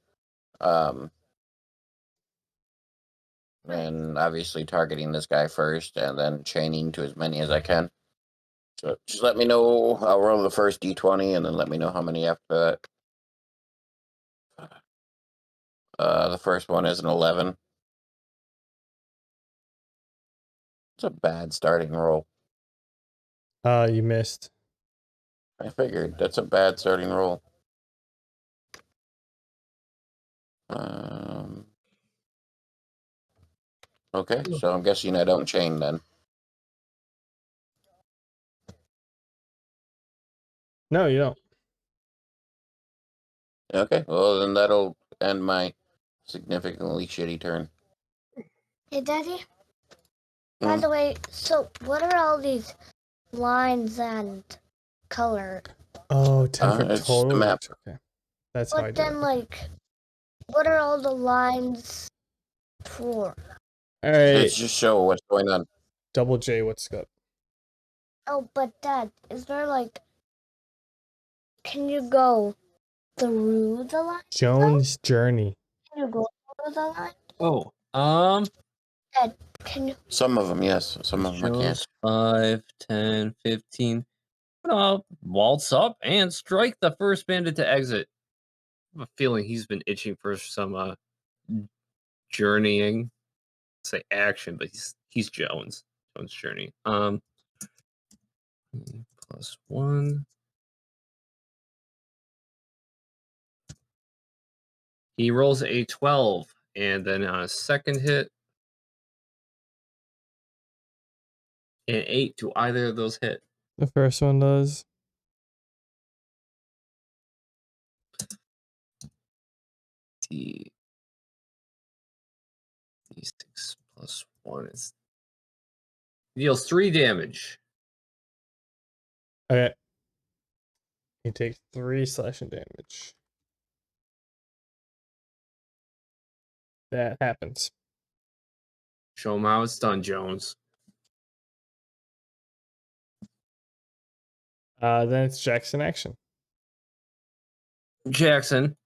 And obviously targeting this guy first, and then chaining to as many as I can. So just let me know. I'll roll the first d20, and then let me know how many after that. The first one is an 11. It's a bad starting roll. You missed. I figured that's a bad starting roll. Okay, so I'm guessing I don't chain then. No, you don't. Okay, well then that'll end my significantly shitty turn. Hey, Daddy. By Mm. the way, so what are all these lines and color? Oh, 10 for It's total the map. damage. Okay. That's how I But do it. then, like, what are all the lines for? All right. It's just show what's going on. Double J, what's good? Oh, but Dad, is there like, can you go through the line? Jones Journey. Can you go through the line? Oh. Dad, can you? Some of them, yes. Some of them I can't. Shows 5, 10, 15. Waltz up and strike the first bandit to exit. I have a feeling he's been itching for some journeying. Say action, but he's Jones. Jones journey. +1. He rolls a 12, and then on a second hit, an 8 to either of those hit. The first one does. D6 +1 is deals 3 damage. Okay. You take 3 slashing damage. That happens. Show him how it's done, Jones. Then it's Jackson action. Jackson,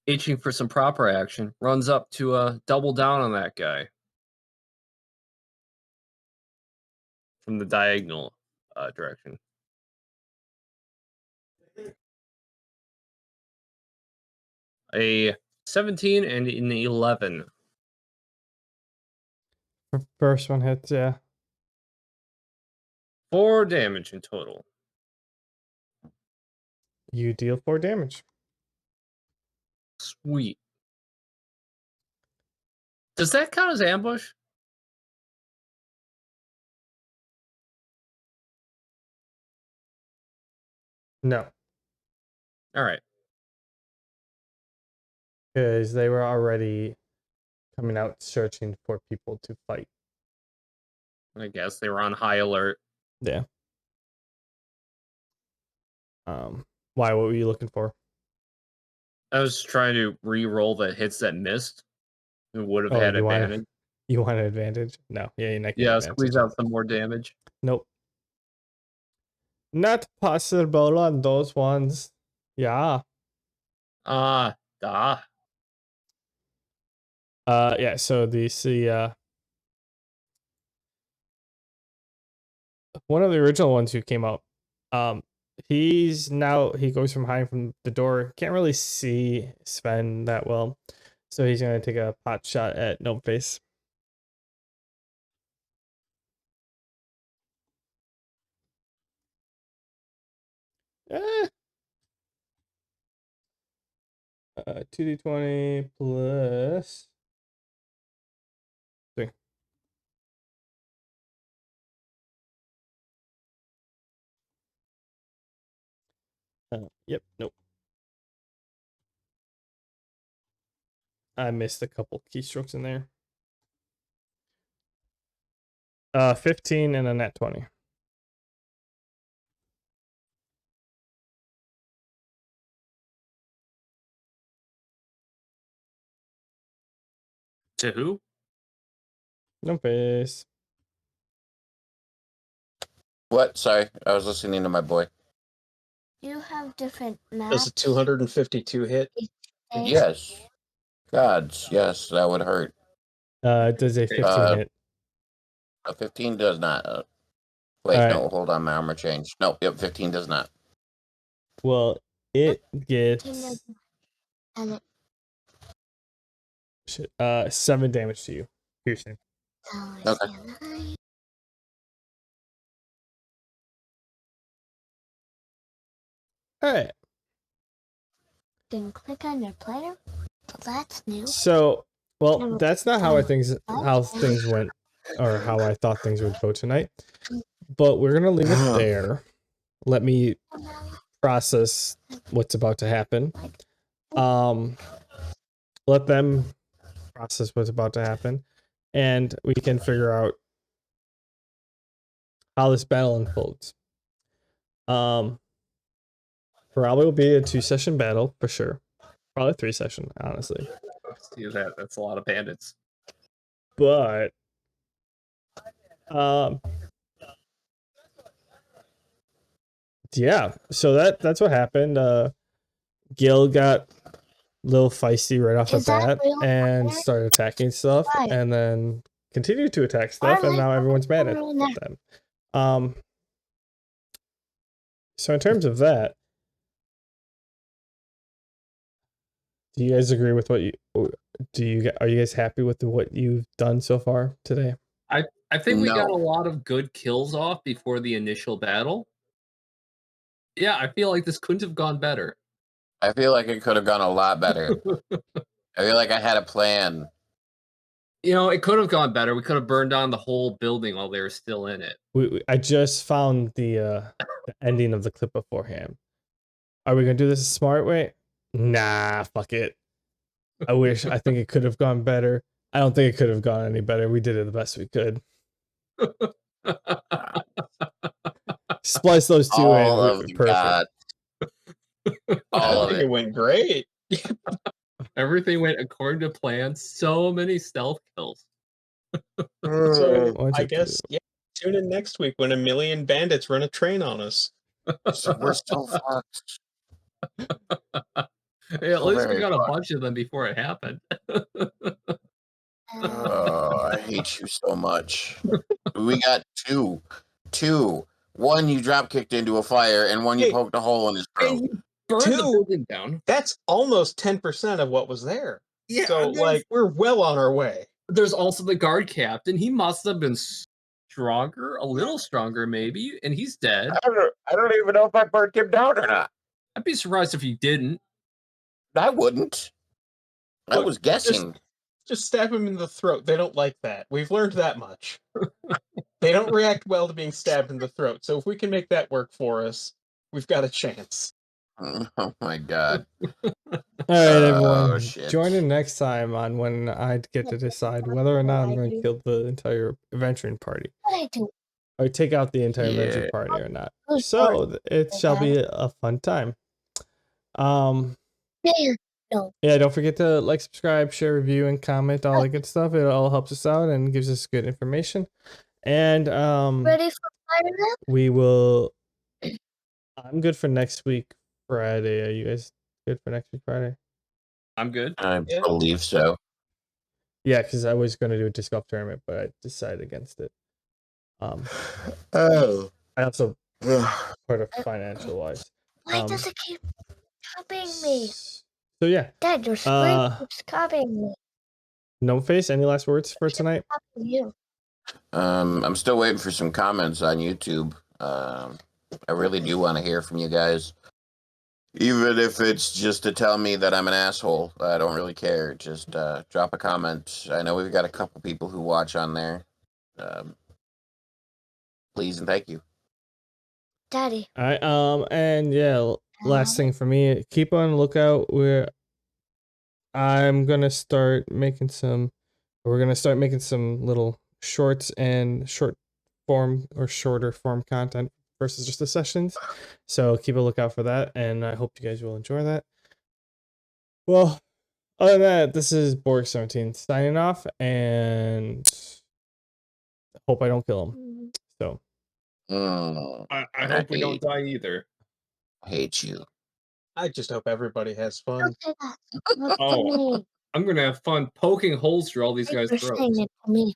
itching for some proper action, runs up to double down on that guy from the diagonal direction. A 17 and an 11. First one hits, yeah. 4 damage in total. You deal 4 damage. Sweet. Does that count as ambush? No, All right. because they were already coming out searching for people to fight. I guess they were on high alert. Yeah. Why? What were you looking for? I was trying to re-roll the hits that missed. Who would have Oh, had you want advantage? you want an advantage? No. Yeah, you're not getting Yeah, advantage. squeeze out some more damage. Nope. Not possible on those ones. Yeah. Ah, Yeah. So one of the original ones who came out. He goes from hiding from the door. Can't really see Sven that well, so he's gonna take a pot shot at Gnomeface. Eh. 2d20 plus 3. Yep, nope. I missed a couple keystrokes in there. 15 and a net 20. to who? Gnomeface. What? Sorry, I was listening to my boy. You have different Does maps. a 252 hit? Yes. Gods, yes, that would hurt. Does a 15 hit? A 15 does not. Wait, All right. no, hold on, my armor changed. No, yep, 15 does not. Well, it gets And it 7 damage to you. Piercing. Okay. All right. Didn't click on your player. Well, that's new. So, well, that's not how things went, or how I thought things would go tonight. But we're gonna leave it there. Let me process what's about to happen. Let them process what's about to happen, and we can figure out how this battle unfolds. Probably will be a 2-session battle for sure. Probably 3-session, honestly. See that? That's a lot of bandits. But yeah, so that's what happened. Gale got a little feisty right off the bat and started attacking stuff, and then continued to attack stuff, and now everyone's mad at them. So in terms of that, do you guys agree with are you guys happy with what you've done so far today? I think we got No. a lot of good kills off before the initial battle. Yeah, I feel like this couldn't have gone better. I feel like it could have gone a lot better. I feel like I had a plan. You know, it could have gone better. We could have burned down the whole building while they were still in it. I just found the ending of the clip beforehand. Are we gonna do this a smart way? Nah, fuck it. I think it could have gone better. I don't think it could have gone any better. We did it the best we could. Splice those two All in. of the Perfect. gods. All I of think it. it went great. Everything went according to plan. So many stealth kills. So One, I two, guess, yeah, tune in next week when a million bandits run a train on us. So we're so fucked. Hey, at So least we very got a fucked. bunch of them before it happened. Oh, I hate you so much. We got two. One you drop kicked into a fire, and one you Hey, poked a hole in his throat. And you burned the Two. building down. That's almost 10% of what was there. Yeah, So, like, we're well on our way. there's also the guard captain. He must have been stronger, a little stronger maybe, and he's dead. I don't even know if I burnt him down or not. I'd be surprised if you didn't. I wouldn't. I Look, was guessing. Just stab him in the throat. They don't like that. We've learned that much. They don't react well to being stabbed in the throat. So if we can make that work for us, we've got a chance. Oh my god. All right, Oh, everyone. shit. Join in next time on when I get to decide whether or not I'm going to kill the entire adventuring party What I do? or take out the entire adventuring Yeah. party or not. Who's So it shall Okay. be a fun time. There. No. Yeah, don't forget to like, subscribe, share, review, and comment, all that good stuff. It all helps us out and gives us good information. And Ready for fire now? we will. I'm good for next week Friday. Are you guys good for next week Friday? I'm good. I Yeah. believe so. Yeah, because I was going to do a disc golf tournament, but I decided against it. Oh. I also part of financial wise. Why does it keep copying me? So yeah, Dad, your screen keeps copying me. Gnomeface, any last words for tonight? Copy you. I'm still waiting for some comments on YouTube. I really do want to hear from you guys. Even if it's just to tell me that I'm an asshole, I don't really care. Just drop a comment. I know we've got a couple people who watch on there. Please and thank you. Daddy. All right, and yeah, last thing for me, keep on the lookout. We're gonna start making some little shorts and short form or shorter form content versus just the sessions. So keep a lookout for that, and I hope you guys will enjoy that. Well, other than that, this is Borg17 signing off, and hope I don't kill him. So I hope we don't die either. I hate you. I just hope everybody has fun. Don't say that. Not to Oh. me. I'm gonna have fun poking holes through all these Thanks guys' for throats. saying it to me.